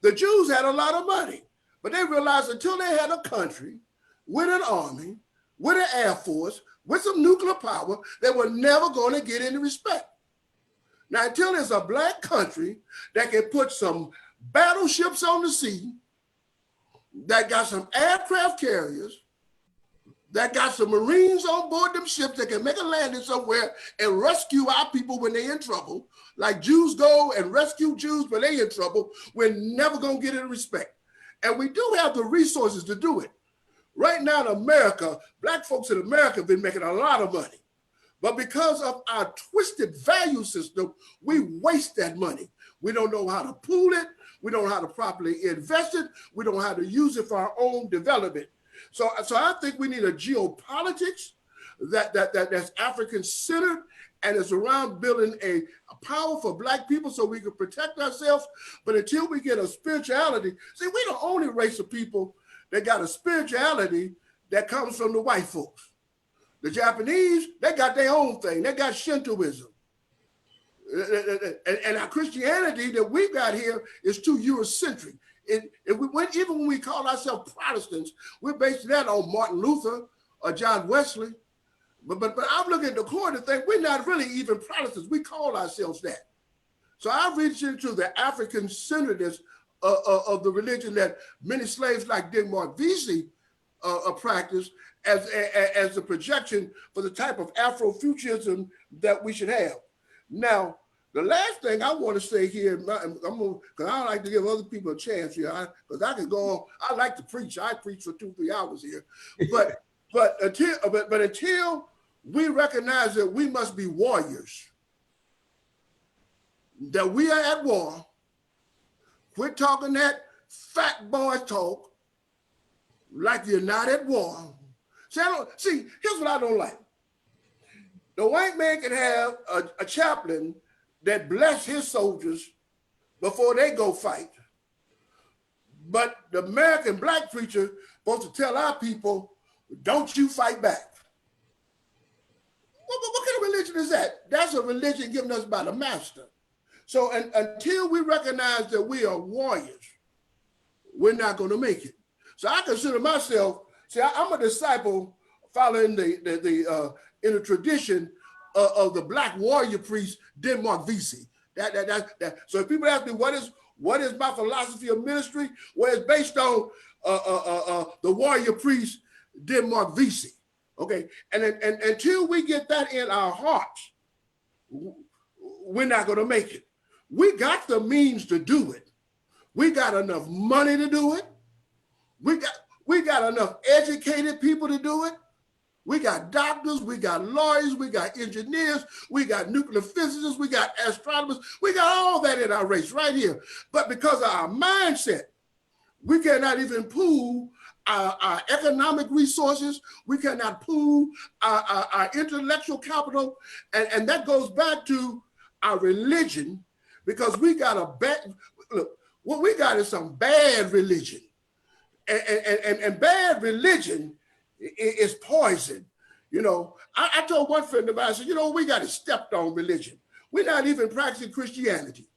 The Jews had a lot of money, but they realized until they had a country with an army, with an air force, with some nuclear power, they were never going to get any respect. Now, until there's a Black country that can put some battleships on the sea, that got some aircraft carriers, that got some Marines on board them ships that can make a landing somewhere and rescue our people when they're in trouble, like Jews go and rescue Jews when they're in trouble, we're never going to get any respect. And we do have the resources to do it. Right now in America, Black folks in America have been making a lot of money. But because of our twisted value system, we waste that money. We don't know how to pool it. We don't know how to properly invest it. We don't know how to use it for our own development. So I think we need a geopolitics that's African-centered and is around building a power for Black people so we can protect ourselves. But until we get a spirituality, see, we're the only race of people that got a spirituality that comes from the white folks. The Japanese, they got their own thing. They got Shintoism. And our Christianity that we've got here is too Eurocentric. Even when we call ourselves Protestants, we're basing that on Martin Luther or John Wesley. But I'm looking at the core to think we're not really even Protestants. We call ourselves that. So I've reached into the African-centeredness of the religion that many slaves like Denmark Vesey practice as a projection for the type of Afrofuturism that we should have. Now, the last thing I want to say here, because I like to give other people a chance here, because I can go on. I like to preach. I preach for 2-3 hours here, but until we recognize that we must be warriors, that we are at war. Quit talking that fat boy talk like you're not at war. See, here's what I don't like. The white man can have a chaplain that bless his soldiers before they go fight. But the American Black preacher supposed to tell our people, don't you fight back. What kind of religion is that? That's a religion given us by the master. So until we recognize that we are warriors, we're not going to make it. So I consider myself, I'm a disciple following in the tradition of the Black warrior priest, Denmark Vesey. So if people ask me, what is my philosophy of ministry? Well, it's based on the warrior priest, Denmark Vesey. Okay, and until we get that in our hearts, we're not going to make it. We got the means to do it. We got enough money to do it. We got enough educated people to do it. We got doctors, we got lawyers, we got engineers, we got nuclear physicists, we got astronomers. We got all that in our race right here. But because of our mindset, we cannot even pool our economic resources. We cannot pool our intellectual capital. And that goes back to our religion, because we got what we got is some bad religion. And bad religion is poison. You know, I told one friend of mine, I said, we got a stepped on religion. We're not even practicing Christianity.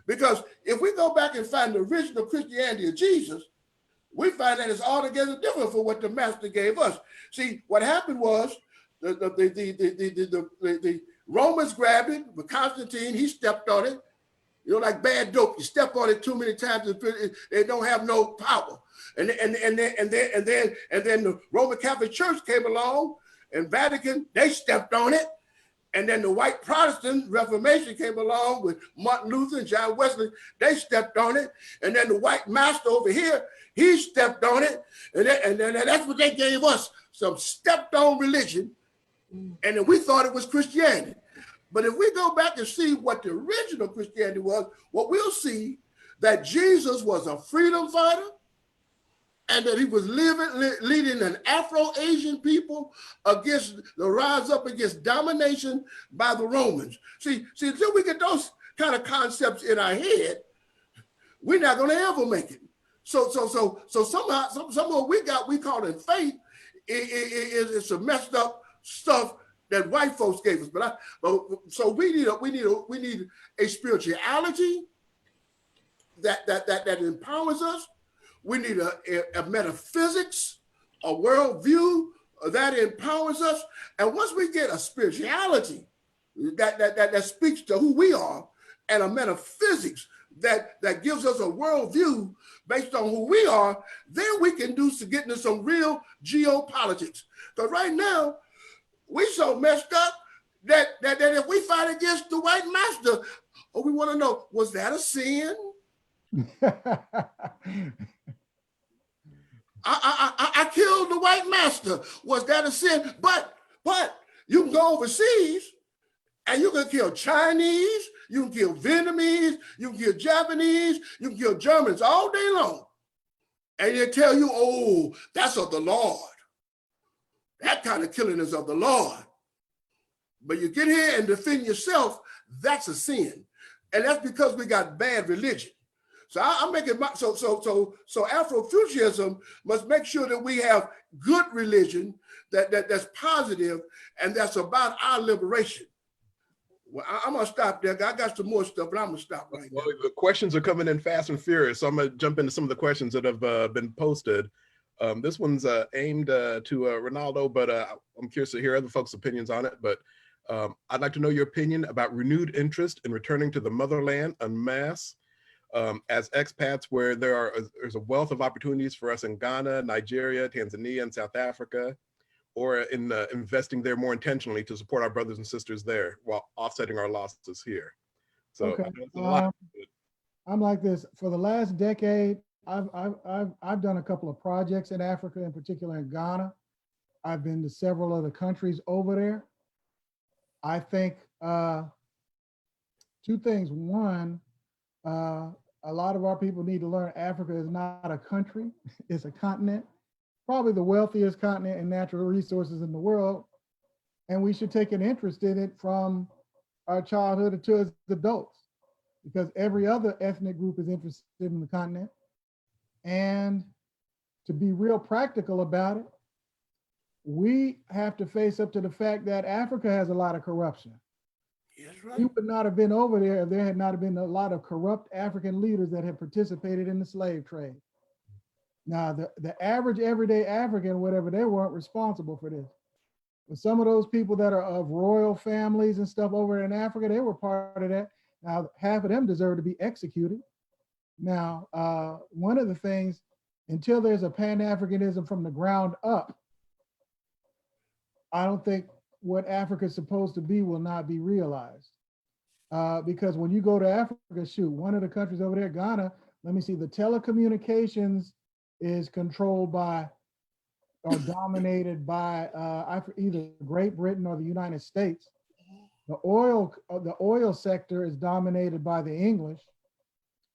Because if we go back and find the original Christianity of Jesus, we find that it's altogether different from what the master gave us. See, what happened was the Romans grabbed it, but Constantine, he stepped on it. Like bad dope, you step on it too many times, they don't have no power. And then the Roman Catholic Church came along, and Vatican, they stepped on it. And then the white Protestant Reformation came along with Martin Luther and John Wesley, they stepped on it. And then the white master over here, he stepped on it. And then that's what they gave us, some stepped on religion. And then we thought it was Christianity. But if we go back and see what the original Christianity was, what we'll see that Jesus was a freedom fighter. and that he was leading an Afro-Asian people against the rise up against domination by the Romans. See, until we get those kind of concepts in our head, we're not going to ever make it. So somehow, some we call it faith is some messed up stuff that white folks gave us. So we need a spirituality that empowers us. We need a metaphysics, a worldview that empowers us. And once we get a spirituality that speaks to who we are, and a metaphysics that gives us a worldview based on who we are, then we can get into some real geopolitics. Because right now, we so messed up that if we fight against the white master, we want to know, was that a sin? I killed the white master. Was that a sin? But you can go overseas and you can kill Chinese, you can kill Vietnamese, you can kill Japanese, you can kill Germans all day long. And they tell you, oh, that's of the Lord. That kind of killing is of the Lord. But you get here and defend yourself, that's a sin. And that's because we got bad religion. So I'm making so Afrofuturism must make sure that we have good religion that's positive and that's about our liberation. Well, I'm gonna stop there. I got some more stuff, but I'm gonna stop right now. Well, the questions are coming in fast and furious, so I'm gonna jump into some of the questions that have been posted. This one's aimed to Reynaldo, but I'm curious to hear other folks' opinions on it. But I'd like to know your opinion about renewed interest in returning to the motherland en masse as expats, where there's a wealth of opportunities for us in Ghana, Nigeria, Tanzania, and South Africa, or in investing there more intentionally to support our brothers and sisters there while offsetting our losses here. So okay. I'm like this. For the last decade, I've done a couple of projects in Africa, in particular in Ghana. I've been to several other countries over there. I think two things. One, a lot of our people need to learn Africa is not a country, it's a continent. Probably the wealthiest continent in natural resources in the world. And we should take an interest in it from our childhood until as adults, because every other ethnic group is interested in the continent. And to be real practical about it, we have to face up to the fact that Africa has a lot of corruption. Yes, right. We would not have been over there if there had not been a lot of corrupt African leaders that have participated in the slave trade. Now, the average everyday African, whatever, they weren't responsible for this. But some of those people that are of royal families and stuff over in Africa, they were part of that. Now, half of them deserve to be executed. Now, one of the things, until there's a Pan-Africanism from the ground up, I don't think what Africa is supposed to be will not be realized. Because when you go to Africa, shoot, one of the countries over there, Ghana, let me see, the telecommunications is controlled by or dominated by either Great Britain or the United States. The oil sector is dominated by the English.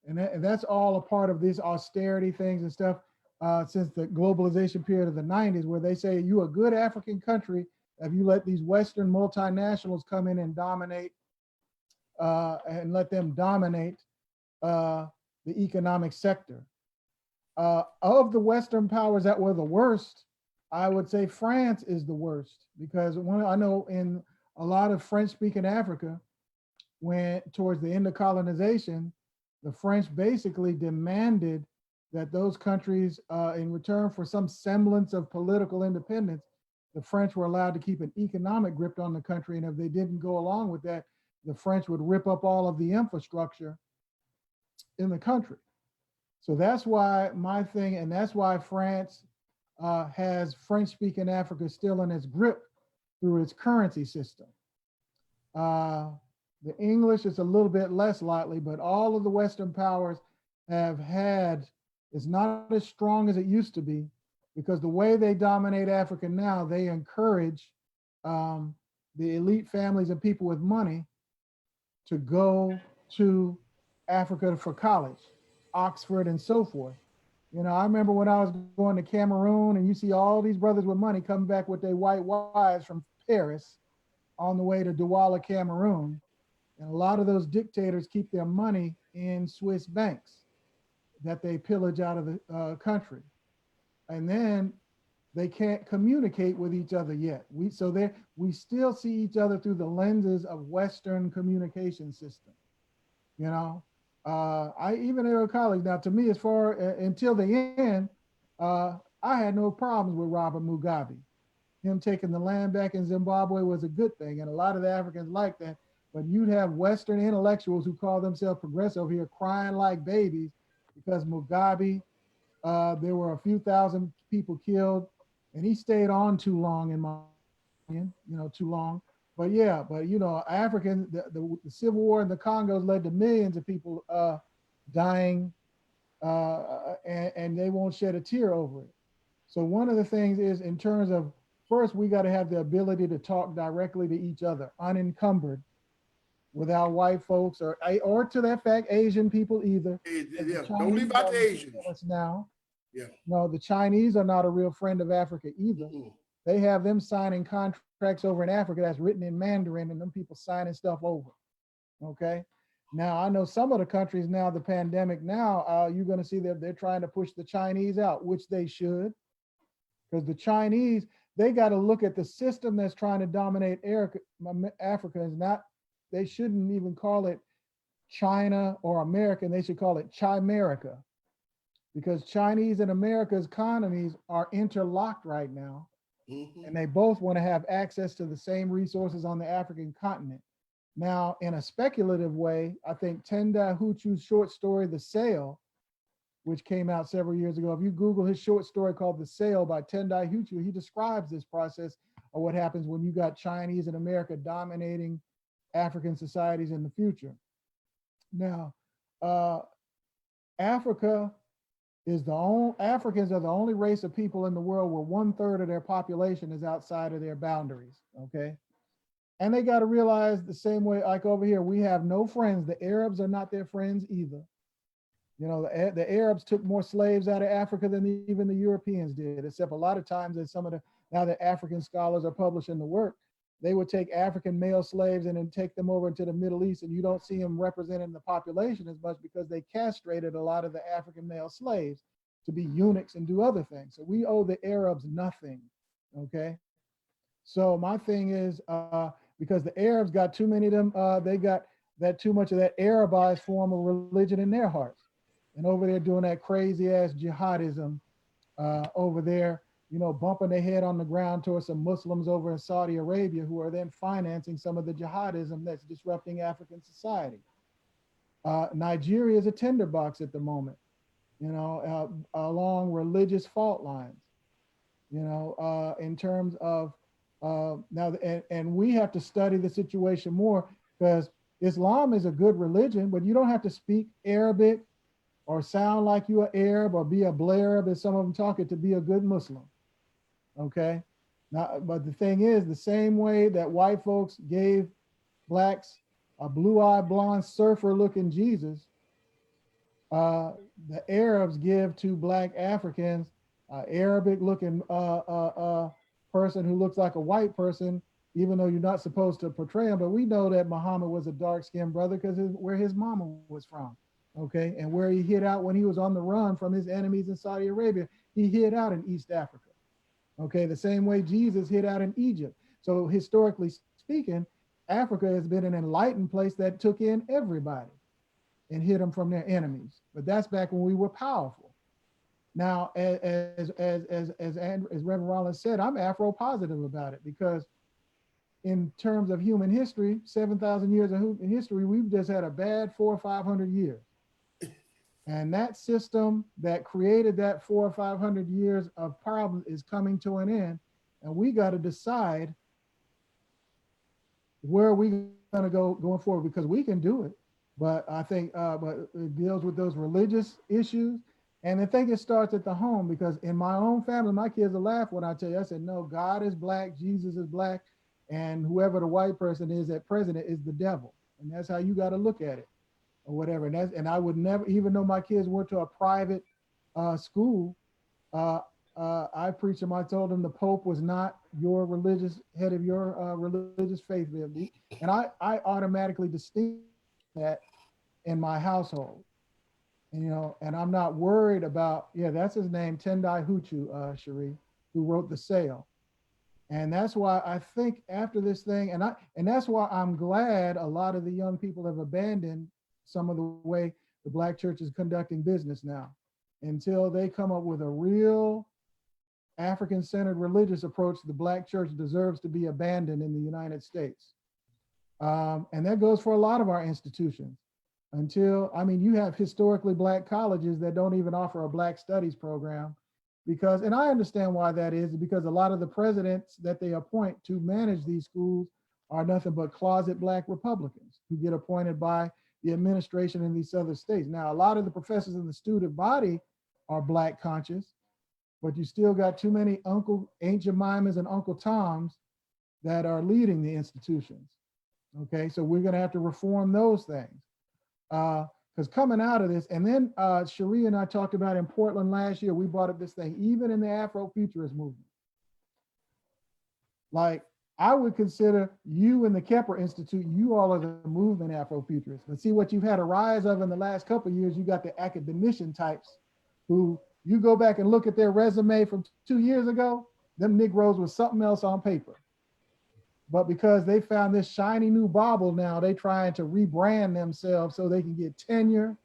And that's all a part of these austerity things and stuff since the globalization period of the 90s, where they say you a good African country if you let these Western multinationals come in and dominate and let them dominate the economic sector. Of the Western powers that were the worst, I would say France is the worst, because I know in a lot of French-speaking Africa, when towards the end of colonization, the French basically demanded that those countries, in return for some semblance of political independence, the French were allowed to keep an economic grip on the country. And if they didn't go along with that, the French would rip up all of the infrastructure in the country. So that's why my thing, and that's why France has French-speaking Africa still in its grip through its currency system. The English is a little bit less likely, but all of the Western powers have had, it's not as strong as it used to be, because the way they dominate Africa now, they encourage the elite families and people with money to go to Africa for college, Oxford and so forth. You know, I remember when I was going to Cameroon and you see all these brothers with money coming back with their white wives from Paris on the way to Douala, Cameroon. And a lot of those dictators keep their money in Swiss banks that they pillage out of the country. And then they can't communicate with each other yet. We still see each other through the lenses of Western communication system. You know, I even had colleagues. Now, to me, as far until the end, I had no problems with Robert Mugabe. Him taking the land back in Zimbabwe was a good thing, and a lot of the Africans like that. But you'd have Western intellectuals who call themselves progressive here crying like babies because Mugabe, there were a few thousand people killed, and he stayed on too long, in my opinion, too long. But yeah, African, the Civil War in the Congos led to millions of people dying, and they won't shed a tear over it. So one of the things is, in terms of, first, we got to have the ability to talk directly to each other, unencumbered, without white folks or to that fact, Asian people either. Yeah, don't leave out the Asians. Now, yeah. No, the Chinese are not a real friend of Africa either. Mm-hmm. They have them signing contracts over in Africa that's written in Mandarin, and them people signing stuff over. Okay. Now, I know some of the countries now, the pandemic now, you're going to see that they're trying to push the Chinese out, which they should, because the Chinese, they got to look at the system that's trying to dominate Africa. Is not, they shouldn't even call it China or American. They should call it Chimerica, because Chinese and America's economies are interlocked right now. Mm-hmm. And they both want to have access to the same resources on the African continent. Now, in a speculative way, I think Tendai Huchu's short story, The Sale, which came out several years ago, if you Google his short story called The Sale by Tendai Huchu, he describes this process of what happens when you got Chinese and America dominating African societies in the future. Now, Africans are the only race of people in the world where 1/3 of their population is outside of their boundaries, okay? And they got to realize the same way, like over here, we have no friends. The Arabs are not their friends either. You know, the Arabs took more slaves out of Africa than even the Europeans did, except a lot of times as now that African scholars are publishing the work, they would take African male slaves and then take them over into the Middle East, and you don't see them representing the population as much because they castrated a lot of the African male slaves to be eunuchs and do other things. So we owe the Arabs nothing, okay? So my thing is, because the Arabs got too many of them, they got that too much of that Arabized form of religion in their hearts. And over there doing that crazy ass jihadism over there, bumping their head on the ground towards some Muslims over in Saudi Arabia who are then financing some of the jihadism that's disrupting African society. Nigeria is a tinderbox at the moment, along religious fault lines, in terms of now, and we have to study the situation more, because Islam is a good religion, but you don't have to speak Arabic or sound like you're Arab or be a Blairab, as some of them talk it, to be a good Muslim. Okay. Now, but the thing is, the same way that white folks gave blacks a blue-eyed, blonde, surfer-looking Jesus, the Arabs give to black Africans Arabic-looking person who looks like a white person, even though you're not supposed to portray him. But we know that Muhammad was a dark-skinned brother because where his mama was from, okay, and where he hid out when he was on the run from his enemies in Saudi Arabia. He hid out in East Africa. Okay, the same way Jesus hid out in Egypt. So historically speaking, Africa has been an enlightened place that took in everybody and hid them from their enemies. But that's back when we were powerful. Now, as Reverend Rollins said, I'm Afro-positive about it, because in terms of human history, 7,000 years of history, we've just had a bad 400 or 500 years. And that system that created that 400 or 500 years of problems is coming to an end. And we got to decide where we're going to go going forward, because we can do it. But I think but it deals with those religious issues. And I think it starts at the home, because in my own family, my kids will laugh when I tell you, I said, no, God is black, Jesus is black, and whoever the white person is at president is the devil. And that's how you got to look at it, or whatever. And I would never, even though my kids went to a private school, I preached him. I told him the Pope was not your religious head of your religious faith, and I automatically distinguished that in my household. And I'm not worried about, yeah, that's his name, Tendai Huchu, Sheree, who wrote The Sale. And that's why I think after this thing, and that's why I'm glad a lot of the young people have abandoned some of the way the Black church is conducting business now, until they come up with a real African-centered religious approach. The Black church deserves to be abandoned in the United States. And that goes for a lot of our institutions. You have historically Black colleges that don't even offer a Black studies program and I understand why that is, because a lot of the presidents that they appoint to manage these schools are nothing but closet Black Republicans who get appointed by the administration in these other states. Now, a lot of the professors in the student body are Black conscious, but you still got too many Aunt Jemimas and Uncle Toms that are leading the institutions. Okay, so we're gonna have to reform those things. Because coming out of this, and then Sheree and I talked about in Portland last year, we brought up this thing, even in the Afrofuturist movement. Like, I would consider you and the Kepler Institute, you all are the movement Afrofuturists. But see what you've had a rise of in the last couple of years, you got the academician types who you go back and look at their resume from 2 years ago, them Negroes was something else on paper. But because they found this shiny new bauble now, they trying to rebrand themselves so they can get tenure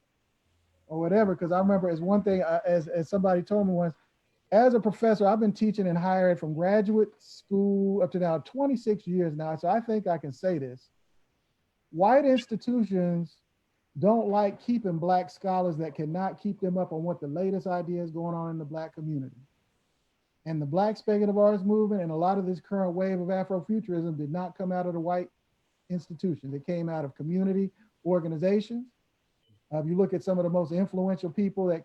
or whatever. Because I remember as one thing, as somebody told me once, as a professor, I've been teaching in higher ed from graduate school up to now 26 years now. So I think I can say this. White institutions don't like keeping Black scholars that cannot keep them up on what the latest ideas going on in the Black community. And the Black speculative arts movement and a lot of this current wave of Afrofuturism did not come out of the white institutions. It came out of community organizations. If you look at some of the most influential people that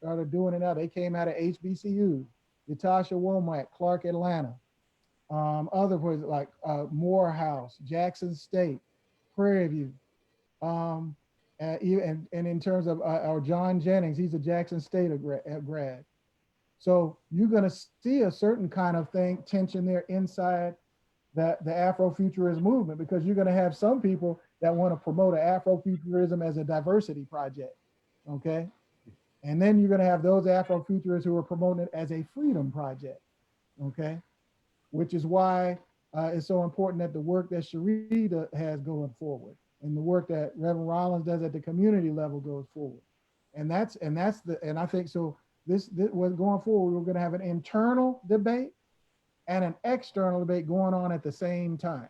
are doing it now, they came out of HBCU, Natasha Womack, Clark Atlanta, other places like Morehouse, Jackson State, Prairie View. And in terms of our John Jennings, he's a Jackson State grad. So you're going to see a certain kind of tension there inside the Afrofuturist movement, because you're going to have some people that want to promote Afrofuturism as a diversity project, okay? And then you're going to have those Afrofuturists who are promoting it as a freedom project, okay? Which is why it's so important that the work that Sheree has going forward and the work that Reverend Rollins does at the community level goes forward. And I think so. This was going forward, we're going to have an internal debate and an external debate going on at the same time.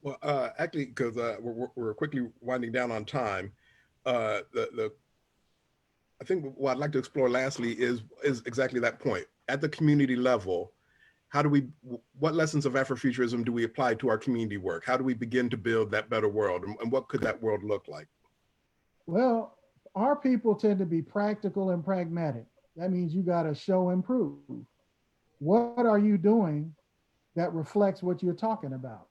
Well, actually, because we're quickly winding down on time, I think what I'd like to explore lastly is exactly that point. At the community level, what lessons of Afrofuturism do we apply to our community work? How do we begin to build that better world? And what could that world look like? Well, our people tend to be practical and pragmatic. That means you got to show and prove. What are you doing that reflects what you're talking about?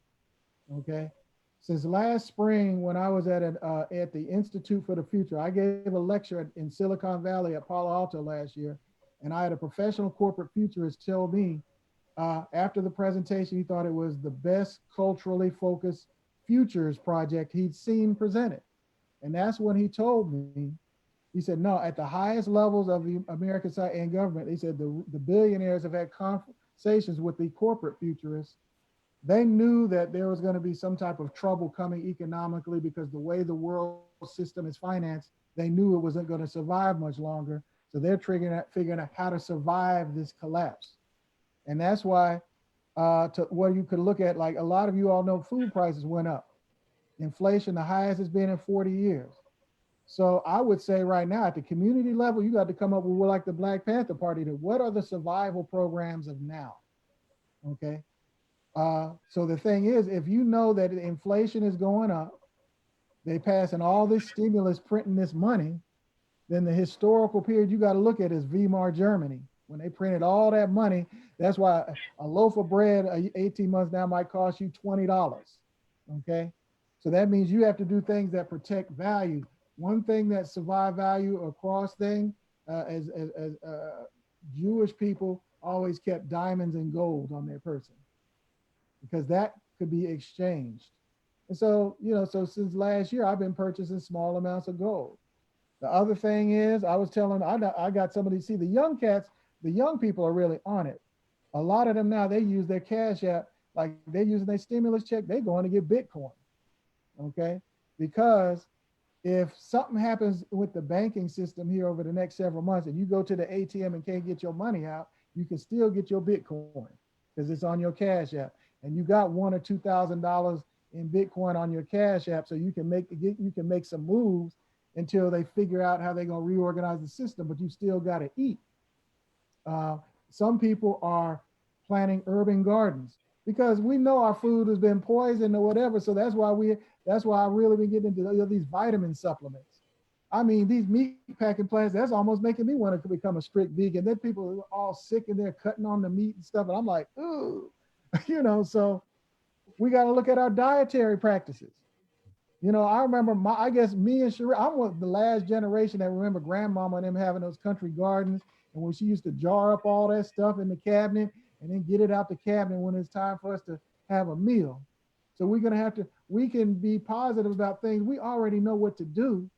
Okay. Since last spring, when I was at the Institute for the Future, I gave a lecture in Silicon Valley at Palo Alto last year, and I had a professional corporate futurist tell me after the presentation, he thought it was the best culturally focused futures project he'd seen presented. And that's when he told me, he said, no, at the highest levels of the American side and government, he said the billionaires have had conversations with the corporate futurists. They knew that there was going to be some type of trouble coming economically because the way the world system is financed, they knew it wasn't going to survive much longer. So they're figuring out how to survive this collapse. And that's why what you could look at, like a lot of you all know food prices went up. Inflation, the highest it's been in 40 years. So I would say right now at the community level, you got to come up with, like the Black Panther Party did. What are the survival programs of now? Okay. So the thing is, if you know that inflation is going up, they passing all this stimulus, printing this money, then the historical period you got to look at is Weimar Germany. When they printed all that money, that's why a loaf of bread 18 months now might cost you $20. Okay. So that means you have to do things that protect value. One thing that survive value across things Jewish people always kept diamonds and gold on their person because that could be exchanged. And so, so since last year, I've been purchasing small amounts of gold. The other thing is, I was telling, I got somebody, see the young cats, the young people are really on it. A lot of them now, they use their Cash App, like they're using their stimulus check, they're going to get Bitcoin, okay? Because if something happens with the banking system here over the next several months and you go to the ATM and can't get your money out, you can still get your Bitcoin because it's on your Cash App. And you got $1,000 or $2,000 in Bitcoin on your Cash App, so you can make some moves until they figure out how they're going to reorganize the system, but you still got to eat. Some people are planting urban gardens because we know our food has been poisoned or whatever. So that's why I really been getting into these vitamin supplements. I mean, these meat packing plants, that's almost making me want to become a strict vegan. Then people are all sick and they're cutting on the meat and stuff. And I'm like, ooh, so we got to look at our dietary practices. I remember I guess me and Sheree, I'm the last generation that remember grandmama and them having those country gardens. And when she used to jar up all that stuff in the cabinet and then get it out the cabinet when it's time for us to have a meal. So we can be positive about things. We already know what to do.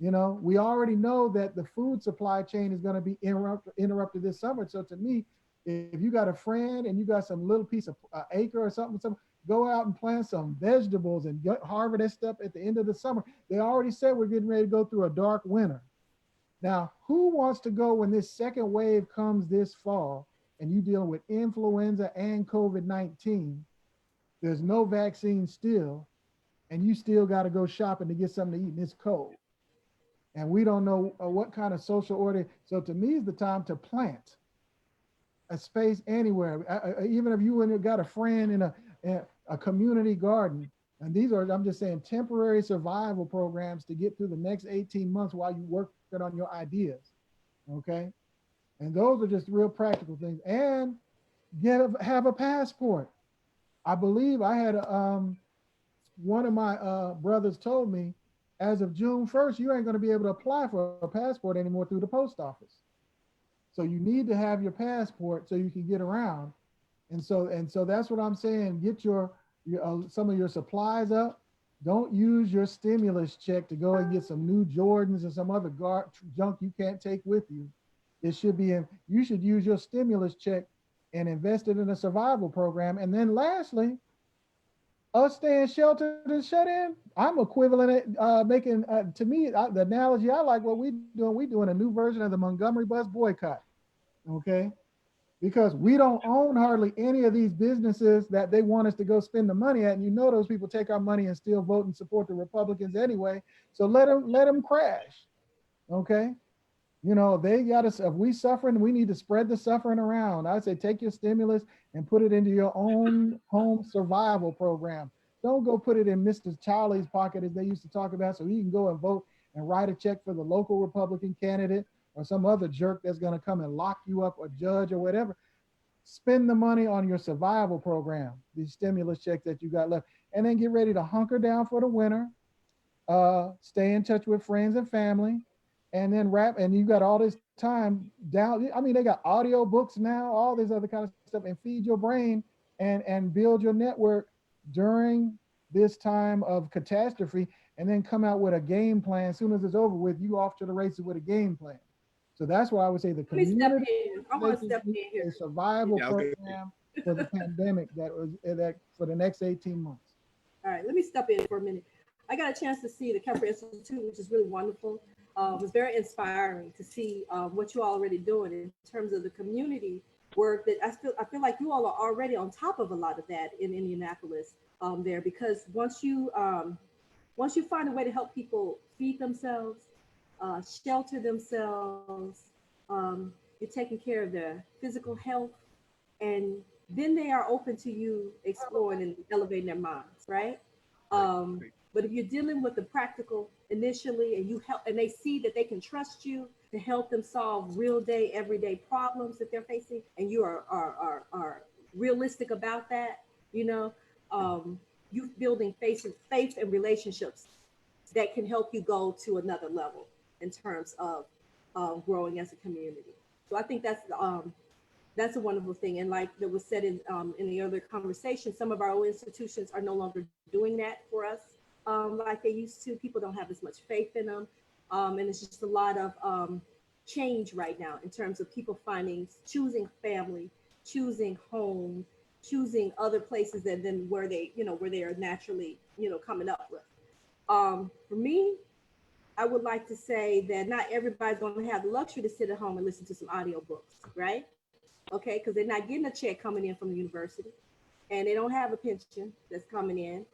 We already know that the food supply chain is going to be interrupted this summer. So to me, if you got a friend and you got some little piece of acre or something, go out and plant some vegetables and harvest that stuff at the end of the summer. They already said we're getting ready to go through a dark winter. Now, who wants to go when this second wave comes this fall and you dealing with influenza and COVID-19? There's no vaccine still, and you still got to go shopping to get something to eat and it's cold. And we don't know what kind of social order. So to me, it's the time to plant a space anywhere. Even if you got a friend in a community garden, and these are, I'm just saying, temporary survival programs to get through the next 18 months while you work on your ideas, okay? And those are just real practical things. And have a passport. I believe I had one of my brothers told me, as of June 1st, you ain't going to be able to apply for a passport anymore through the post office. So you need to have your passport so you can get around. And so that's what I'm saying. Get your some of your supplies up. Don't use your stimulus check to go and get some new Jordans or some other junk you can't take with you. It should be you should use your stimulus check and invest it in a survival program. And then lastly, us staying sheltered and shut in, I'm equivalent making, to me, the analogy I like what we doing a new version of the Montgomery bus boycott, okay? Because we don't own hardly any of these businesses that they want us to go spend the money at. And those people take our money and still vote and support the Republicans anyway. So let them crash, okay? They got us, if we suffering, we need to spread the suffering around. I say take your stimulus and put it into your own home survival program. Don't go put it in Mr. Charlie's pocket, as they used to talk about, so he can go and vote and write a check for the local Republican candidate or some other jerk that's going to come and lock you up or judge or whatever. Spend the money on your survival program, these stimulus checks that you got left, and then get ready to hunker down for the winter. Stay in touch with friends and family. And then and you got all this time down. I mean, they got audio books now, all this other kind of stuff, and feed your brain and build your network during this time of catastrophe, and then come out with a game plan. As soon as it's over with, you off to the races with a game plan. So that's why I would say the community a survival program for the pandemic that for the next 18 months. All right, let me step in for a minute. I got a chance to see the Kepler Institute, which is really wonderful. It was very inspiring to see what you're already doing in terms of the community work. That I feel like you all are already on top of a lot of that in Indianapolis there, because once you find a way to help people feed themselves, shelter themselves, you're taking care of their physical health, and then they are open to you exploring and elevating their minds, right? But if you're dealing with the practical initially, and you help, and they see that they can trust you to help them solve real day, everyday problems that they're facing, and you are realistic about that, you building faith and relationships that can help you go to another level in terms of growing as a community. So I think that's a wonderful thing. And like that was said in the other conversation, some of our own institutions are no longer doing that for us like they used to. People don't have as much faith in them. And it's just a lot of change right now in terms of people choosing family, choosing home, choosing other places than where they, where they are naturally, coming up with. For me, I would like to say that not everybody's going to have the luxury to sit at home and listen to some audiobooks, right? Okay, because they're not getting a check coming in from the university, and they don't have a pension that's coming in,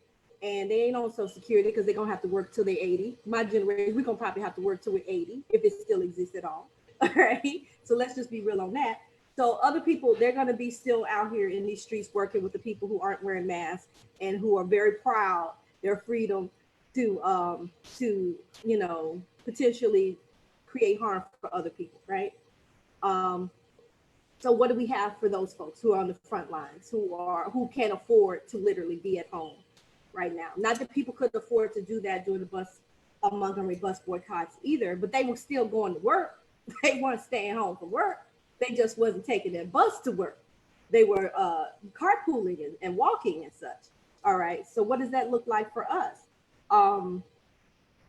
and they ain't on Social Security because they're gonna have to work till they're 80. My generation, we're gonna probably have to work till we're 80 if it still exists at all. All right. So let's just be real on that. So other people, they're gonna be still out here in these streets working with the people who aren't wearing masks and who are very proud their freedom to potentially create harm for other people, right? So what do we have for those folks who are on the front lines, who can't afford to literally be at home right now? Not that people couldn't afford to do that during the Montgomery bus boycotts either, but they were still going to work. They weren't staying home from work. They just wasn't taking their bus to work. They were carpooling and walking and such. All right. So what does that look like for us?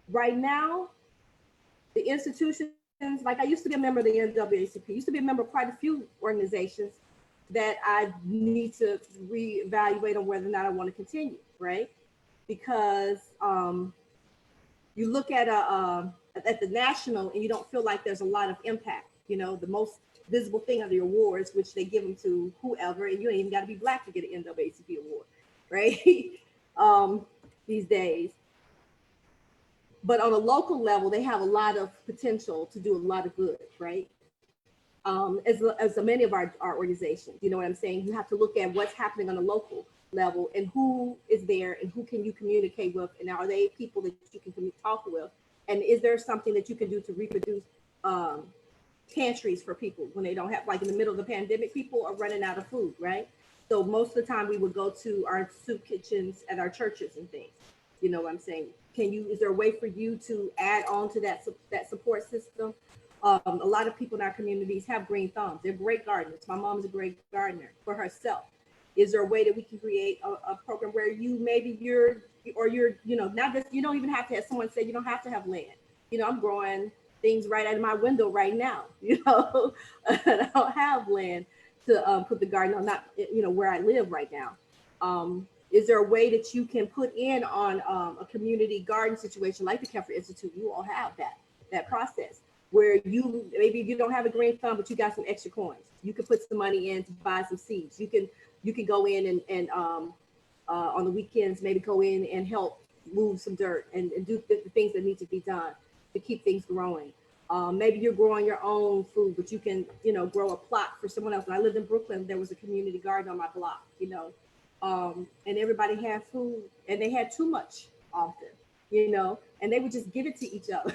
Right now, the institutions, like I used to be a member of the NAACP, used to be a member of quite a few organizations that I need to reevaluate on whether or not I want to continue, right? Because you look at the national and you don't feel like there's a lot of impact. The most visible thing are the awards, which they give them to whoever, and you ain't even got to be Black to get an NAACP award, right? These days. But on a local level, they have a lot of potential to do a lot of good, right? As many of our organizations, you know what I'm saying? You have to look at what's happening on a local level and who is there and who can you communicate with, and are they people that you can talk with? And is there something that you can do to reproduce pantries for people when they don't have, like in the middle of the pandemic, people are running out of food, right? So most of the time we would go to our soup kitchens at our churches and things. You know what I'm saying? Is there a way for you to add on to that support system? A lot of people in our communities have green thumbs. They're great gardeners. My mom's a great gardener for herself. Is there a way that we can create a program where you're not just, you don't even have to have someone say you don't have to have land. I'm growing things right out of my window right now. I don't have land to put the garden on, not where I live right now. Is there a way that you can put in on a community garden situation like the Kepler Institute? You all have that process where maybe you don't have a green thumb, but you got some extra coins. You can put some money in to buy some seeds. You can go in and on the weekends, maybe go in and help move some dirt and do the things that need to be done to keep things growing. Maybe you're growing your own food, but you can, grow a plot for someone else. When I lived in Brooklyn, there was a community garden on my block, and everybody had food and they had too much often, and they would just give it to each other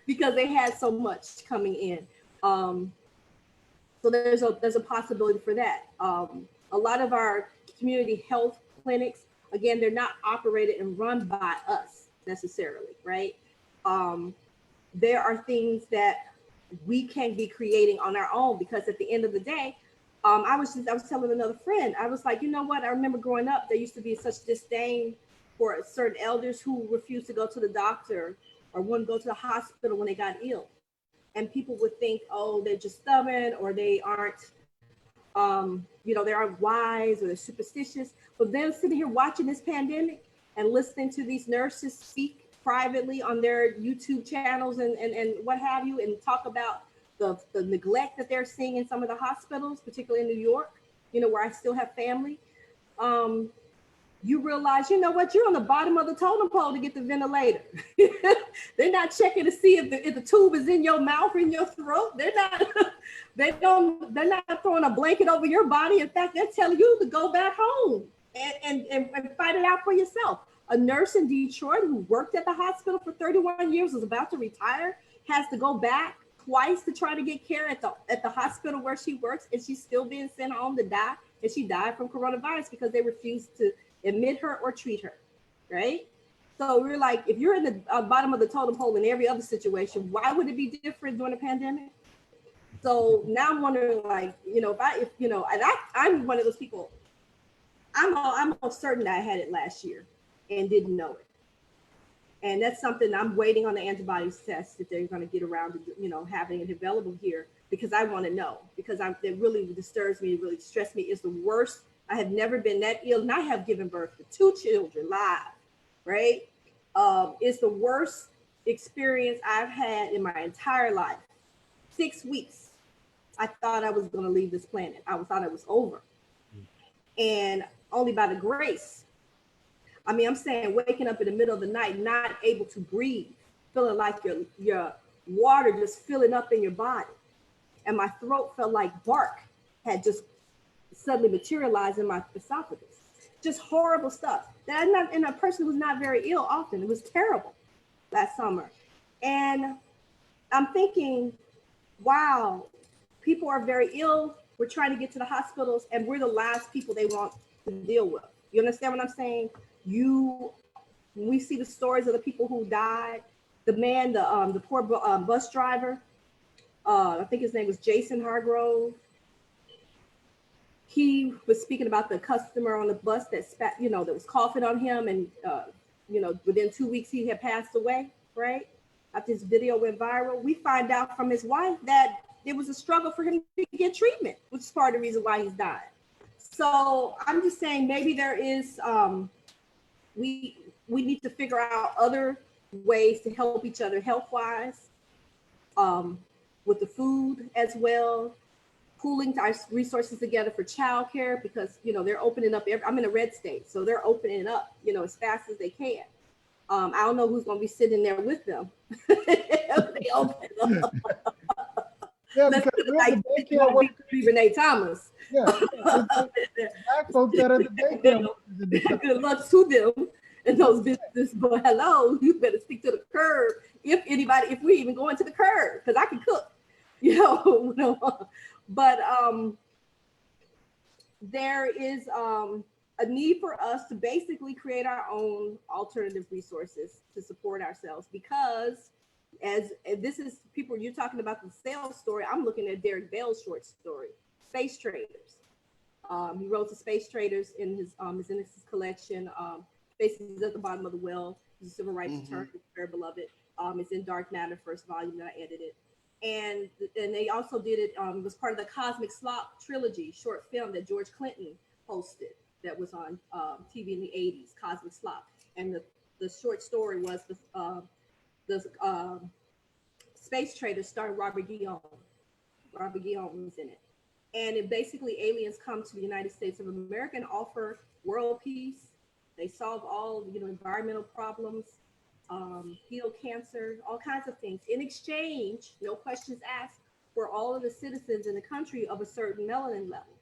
because they had so much coming in. So there's a possibility for that. A lot of our community health clinics, again, they're not operated and run by us necessarily, right? There are things that we can be creating on our own, because at the end of the day, I was telling another friend, I was like, you know what? I remember growing up, there used to be such disdain for certain elders who refused to go to the doctor or wouldn't go to the hospital when they got ill. And people would think, oh, they're just stubborn, or they aren't, they aren't wise, or they're superstitious. But then sitting here watching this pandemic and listening to these nurses speak privately on their YouTube channels and what have you, and talk about the neglect that they're seeing in some of the hospitals, particularly in New York, where I still have family. You realize, you know what, you're on the bottom of the totem pole to get the ventilator. They're not checking to see if the tube is in your mouth or in your throat. They're not throwing a blanket over your body. In fact, they're telling you to go back home and fight it out for yourself. A nurse in Detroit who worked at the hospital for 31 years, was about to retire, has to go back twice to try to get care at the hospital where she works, and she's still being sent home to die. And she died from coronavirus because they refused to admit her or treat her, right? So we're like, if you're in the bottom of the totem pole in every other situation, why would it be different during a pandemic? So now I'm wondering, like, you know, I'm one of those people. I'm almost certain that I had it last year and didn't know it. And that's something I'm waiting on the antibodies test that they're going to get around to, you know, having it available here, because I want to know, because it really disturbs me, it really stressed me. It's the worst. I have never been that ill, and I have given birth to 2 children live, right? It's the worst experience I've had in my entire life. 6 weeks, I thought I was going to leave this planet. I thought it was over. And only by the grace. I mean, I'm saying waking up in the middle of the night, not able to breathe, feeling like your water just filling up in your body. And my throat felt like bark had just suddenly materialized in my esophagus. Just horrible stuff. And a person who was not very ill often. It was terrible last summer. And I'm thinking, wow, people are very ill. We're trying to get to the hospitals, and we're the last people they want to deal with. You understand what I'm saying? We see the stories of the people who died. The man, the poor bus driver, I think his name was Jason Hargrove. He was speaking about the customer on the bus that spat, you know, that was coughing on him, and you know, within 2 weeks he had passed away, right? After this video went viral, we find out from his wife that it was a struggle for him to get treatment, which is part of the reason why he's dying. So I'm just saying, maybe there is, we need to figure out other ways to help each other health-wise, with the food as well, pooling our resources together for childcare, because, you know, they're opening up. I'm in a red state, so they're opening up, you know, as fast as they can. I don't know who's going to be sitting there with them. They open up. Yeah, Let's because like Sheree Renee Thomas. yeah, black folks that are the daycare. Good luck to them and those businesses. But hello, you better stick to the curb. If we even go into the curb, because I can cook, you know. But there is a need for us to basically create our own alternative resources to support ourselves, because as this is people, you're talking about the sales story, I'm looking at Derek Bell's short story, Space Traders. He wrote the Space Traders in his collection. Basically, at the bottom of the well. He's a civil rights attorney, very beloved. It's in Dark Matter, first volume that I edited. And they also did it, it was part of the Cosmic Slop trilogy short film that George Clinton hosted that was on TV in the 80s, Cosmic Slop. And the short story was the Space Traders starring Robert Guillaume. Robert Guillaume was in it. And it basically, aliens come to the United States of America and offer world peace. They solve all, you know, environmental problems, heal cancer, all kinds of things. In exchange, no questions asked, for all of the citizens in the country of a certain melanin level.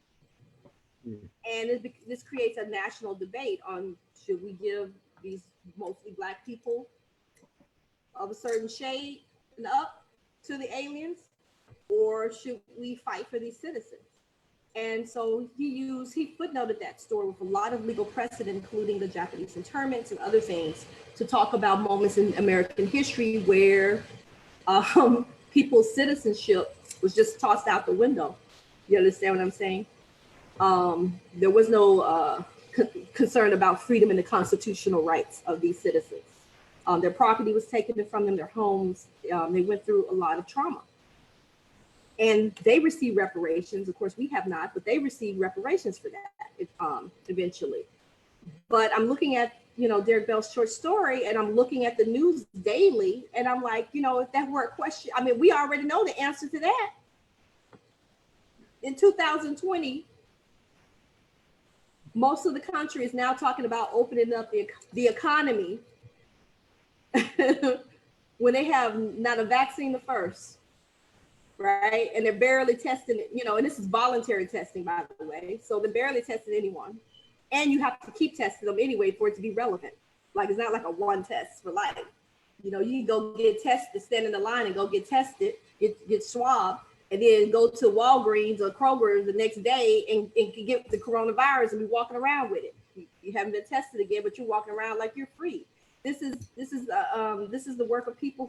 And this creates a national debate on, should we give these mostly Black people of a certain shade and up to the aliens, or should we fight for these citizens? And so he footnoted that story with a lot of legal precedent, including the Japanese internments and other things, to talk about moments in American history where people's citizenship was just tossed out the window. You understand what I'm saying? There was no concern about freedom and the constitutional rights of these citizens. Their property was taken from them, their homes. They went through a lot of trauma. And they received reparations. Of course, we have not, but they received reparations for that eventually. But I'm looking at, you know, Derek Bell's short story, and I'm looking at the news daily, and I'm like, you know, if that were a question, I mean, we already know the answer to that. In 2020, most of the country is now talking about opening up the economy when they have not a vaccine to first, right? And they're barely testing it, you know, and this is voluntary testing, by the way. So they're barely testing anyone. And you have to keep testing them anyway for it to be relevant. Like, it's not like a one test for life. You know, you can go get tested, stand in the line and go get tested, get swabbed, and then go to Walgreens or Kroger the next day and get the coronavirus and be walking around with it. You haven't been tested again, but you're walking around like you're free. this is the work of people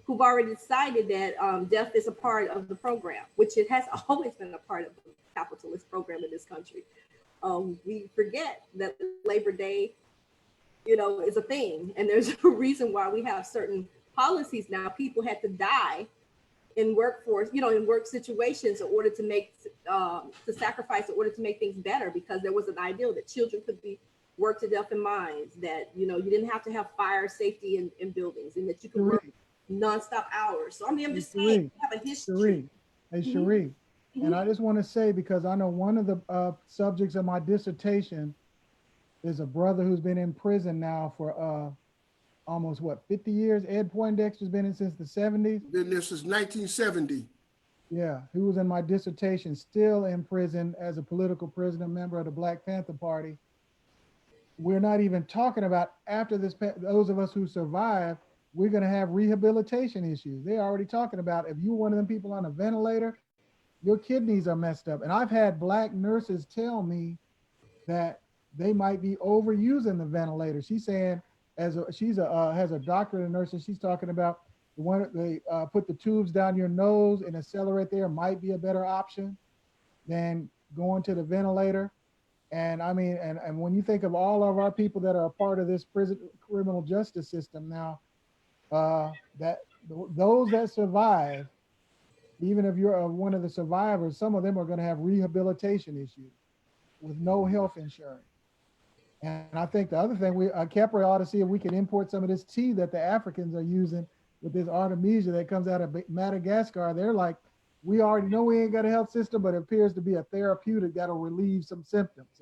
who've already decided that death is a part of the program, which it has always been a part of the capitalist program in this country. We forget that Labor Day, is a thing, and there's a reason why we have certain policies now. People had to die in workforce, in work situations in order to make to sacrifice in order to make things better, because there was an ideal that children could be worked to death in mines, that you didn't have to have fire safety in buildings, and that you could work nonstop hours. So I'm just saying, we have a history. Hey, Sheree, and I just want to say, because I know one of the subjects of my dissertation is a brother who's been in prison now for almost 50 years. Ed Poindexter's been in since the 70s. Been there since 1970. Yeah, he was in my dissertation, still in prison as a political prisoner, member of the Black Panther Party. We're not even talking about after this, those of us who survive, we're going to have rehabilitation issues. They're already talking about if you're one of them people on a ventilator, your kidneys are messed up. And I've had Black nurses tell me that they might be overusing the ventilator. She's saying, has a doctorate in nursing, she's talking about the one they put the tubes down your nose and accelerate there might be a better option than going to the ventilator. And I mean, and when you think of all of our people that are a part of this prison criminal justice system now, that those that survive, even if you're one of the survivors, some of them are going to have rehabilitation issues with no health insurance. And I think the other thing, Kepler ought to see if we can import some of this tea that the Africans are using with this Artemisia that comes out of Madagascar. They're like, we already know we ain't got a health system, but it appears to be a therapeutic that'll relieve some symptoms.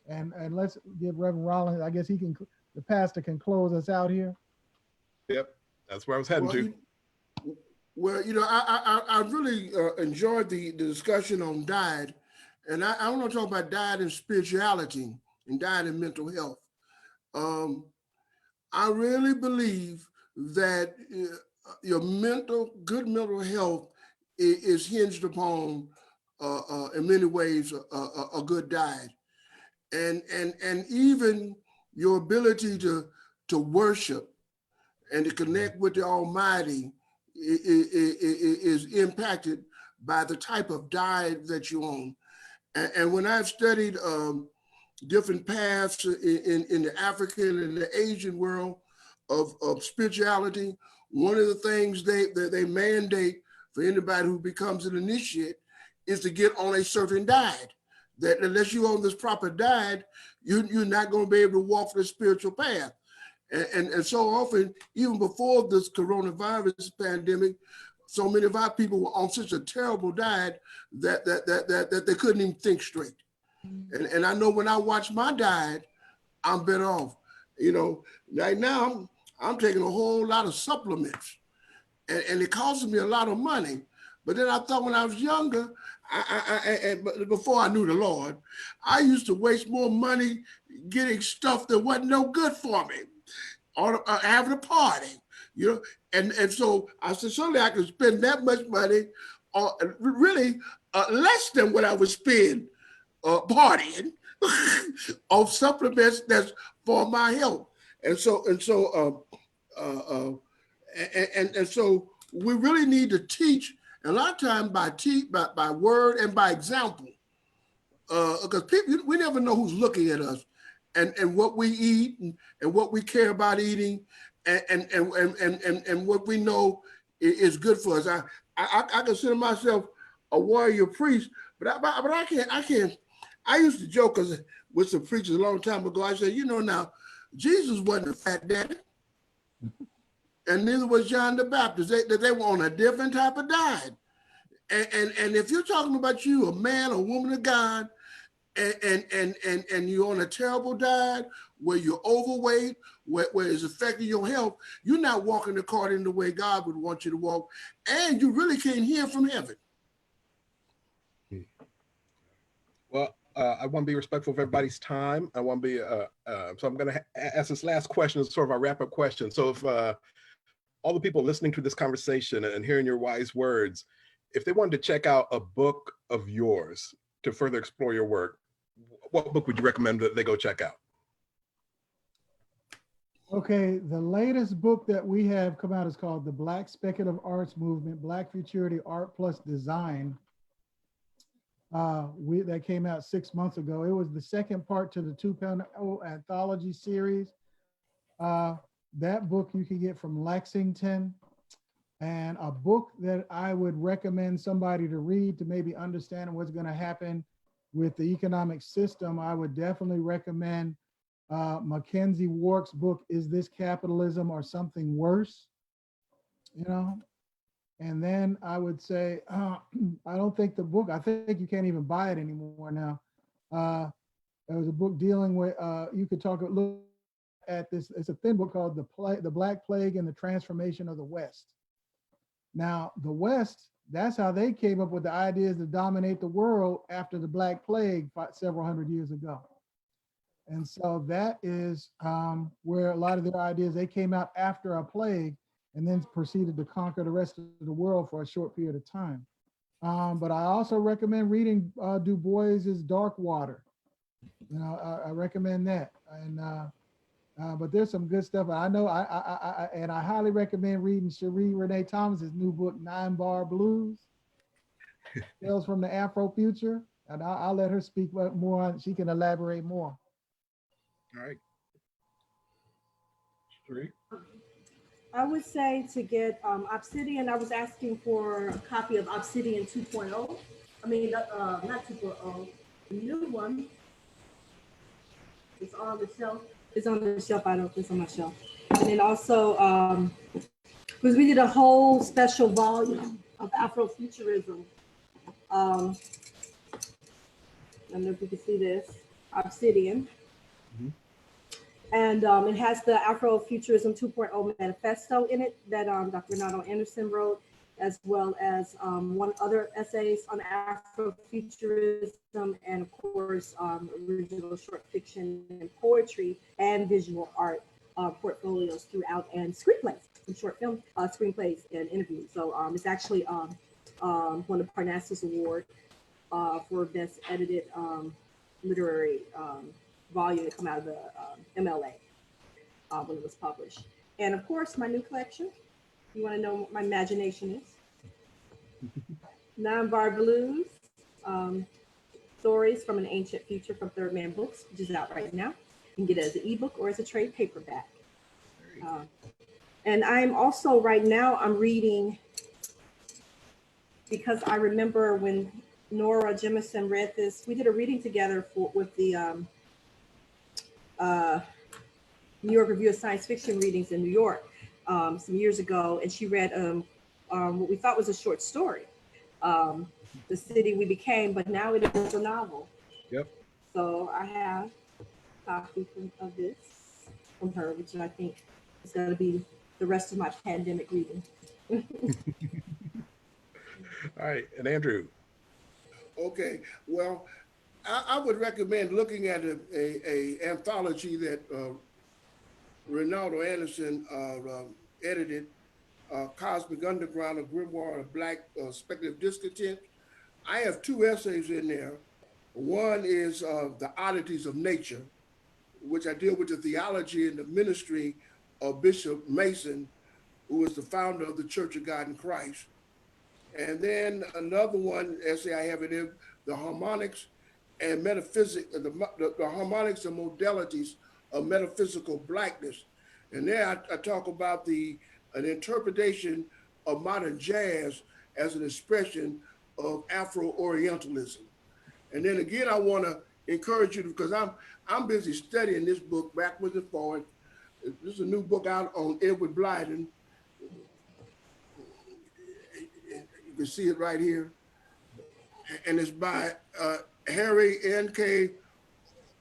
And let's give Reverend Rollins, I guess the pastor can close us out here. Yep, that's where I was heading to. Well, I really enjoyed the discussion on diet, and I want to talk about diet and spirituality and diet and mental health. I really believe that your good mental health is hinged upon, in many ways, a good diet, and even your ability to worship and to connect with the Almighty is impacted by the type of diet that you're on. And when I've studied different paths in the African and the Asian world of spirituality, one of the things they mandate for anybody who becomes an initiate is to get on a certain diet. That unless you're on this proper diet, you're not going to be able to walk the spiritual path. And so often, even before this coronavirus pandemic, so many of our people were on such a terrible diet that they couldn't even think straight. And I know when I watch my diet, I'm better off. Right now I'm taking a whole lot of supplements, and it costs me a lot of money. But then I thought when I was younger, but before I knew the Lord, I used to waste more money getting stuff that wasn't no good for me, or having a party, and so I said, certainly I could spend that much money, really less than what I would spend partying on supplements that's for my health. And so we really need to teach, and a lot of times by word and by example, because people, we never know who's looking at us and what we eat and what we care about eating and what we know is good for us. I consider myself a warrior priest, but I can't. I used to joke with some preachers a long time ago. I said, now Jesus wasn't a fat daddy, and neither was John the Baptist. They were on a different type of diet. And if you're talking about you, a man or woman of God, and you're on a terrible diet where you're overweight, where it's affecting your health, you're not walking according to the way God would want you to walk, and you really can't hear from heaven. Well, I want to be respectful of everybody's time. I want to be, so I'm going to ask this last question as sort of our wrap-up question. So if all the people listening to this conversation and hearing your wise words, if they wanted to check out a book of yours to further explore your work, what book would you recommend that they go check out? Okay, the latest book that we have come out is called The Black Speculative Arts Movement, Black Futurity Art Plus Design. That came out 6 months ago. It was the second part to the 2.0 anthology series. That book you can get from Lexington. And a book that I would recommend somebody to read to maybe understand what's going to happen with the economic system, I would definitely recommend Mackenzie Wark's book, Is This Capitalism or Something Worse? You know, and then I would say, I don't think the book, I think you can't even buy it anymore now. There was a book dealing with, you could look at this, it's a thin book called The Black Plague and the Transformation of the West. Now, the West, that's how they came up with the ideas to dominate the world after the Black Plague several hundred years ago. And so that is where a lot of their ideas, they came out after a plague and then proceeded to conquer the rest of the world for a short period of time. But I also recommend reading Du Bois's Dark Water. You know, I recommend that. And but there's some good stuff. I know, and I highly recommend reading Sheree Renee Thomas's new book, 9 Bar Blues, Tales from the Afrofuture. And I'll let her speak more on, she can elaborate more. All right. Sheree? I would say to get Obsidian, I was asking for a copy of Obsidian 2.0. I mean, not 2.0, the new one. It's on the shelf. It's on the shelf. I don't think it's on my shelf. And then also, because we did a whole special volume of Afrofuturism. I don't know if you can see this, Obsidian. Mm-hmm. And it has the Afrofuturism 2.0 manifesto in it that Dr. Reynaldo Anderson wrote, as well as one other essays on Afrofuturism, and of course, original short fiction and poetry and visual art portfolios throughout, and screenplays, and short film screenplays and interviews. So it's actually won the Parnassus Award for best edited literary volume to come out of the MLA when it was published. And of course, my new collection. You want to know what my imagination is? 9 Bar Blues, Stories from an Ancient Future from Third Man Books, which is out right now. You can get it as an ebook or as a trade paperback. And I'm also right now, I'm reading, because I remember when Nora Jemison read this, we did a reading together with the New York Review of Science Fiction readings in New York some years ago, and she read what we thought was a short story, The City We Became, but now it is a novel. Yep. So I have a copy of this from her, which I think is going to be the rest of my pandemic reading. All right, and Andrew. Okay, well, I would recommend looking at a anthology that Reynaldo Anderson edited, Cosmic Underground, a Grimoire of Black Speculative Discontent. I have 2 essays in there. One is The Oddities of Nature, which I deal with the theology and the ministry of Bishop Mason, who is the founder of the Church of God in Christ. And then another one essay I have in there, The Harmonics and Metaphysics, the harmonics and modalities of metaphysical blackness. And there I talk about an interpretation of modern jazz as an expression of Afro-Orientalism. And then again, I want to encourage you, because I'm busy studying this book backwards and forward. This is a new book out on Edward Blyden. You can see it right here. And it's by Harry N.K.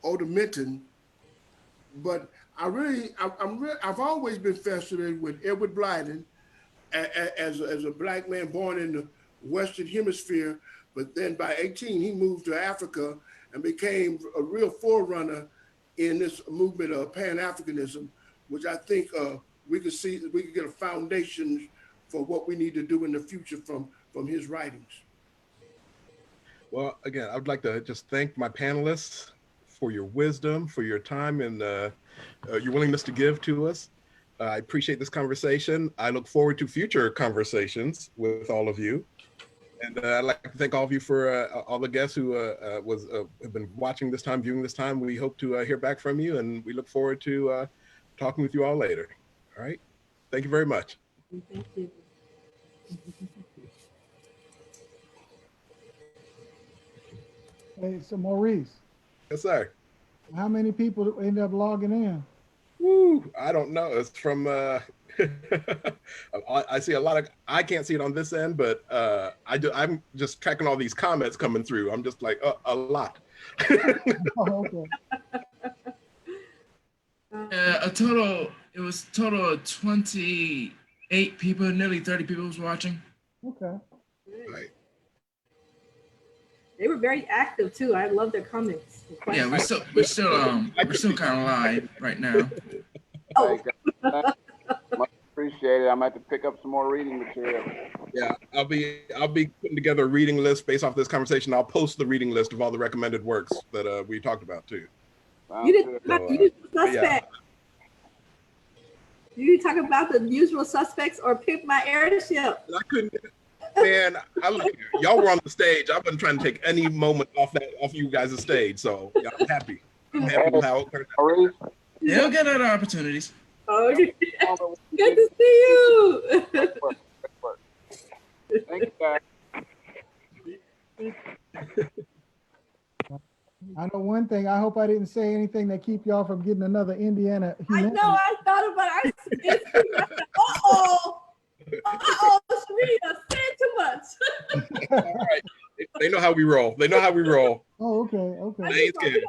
Odeminton. But I've always been fascinated with Edward Blyden as a Black man born in the Western Hemisphere. But then by 18, he moved to Africa and became a real forerunner in this movement of Pan-Africanism, which I think we could get a foundation for what we need to do in the future from his writings. Well, again, I would like to just thank my panelists for your wisdom, for your time, and your willingness to give to us. I appreciate this conversation. I look forward to future conversations with all of you. And I'd like to thank all of you for all the guests who have been watching this time, viewing this time. We hope to hear back from you, and we look forward to talking with you all later. All right. Thank you very much. Thank you. Hey, so Maurice, Yes, sir. how many people end up logging in? Woo, I don't know. It's from, I see a lot of, I can't see it on this end, but I'm just tracking all these comments coming through. I'm just like, a lot. Oh, okay. It was a total of 28 people, nearly 30 people was watching. Okay. Right. They were very active too. I love their comments. Yeah, we're still kind of live right now. Oh. Much appreciated. I'm going to have to pick up some more reading material. Yeah, I'll be putting together a reading list based off this conversation. I'll post the reading list of all the recommended works that we talked about too. You didn't usual suspect. Yeah. You talk about the usual suspects or Pimp My Airship. I couldn't. Man, y'all were on the stage. I've been trying to take any moment off you guys' stage, so yeah, I'm happy. I'm happy with how it turned out. Maurice, They'll get other opportunities. Oh, good to see you. great work. Thank you, guys. I know one thing. I hope I didn't say anything that keep y'all from getting another Indiana. I know. I thought about it. Uh-oh, Sheree, said too much. All right. They know how we roll. Oh, okay. I They ain't just thought scared. we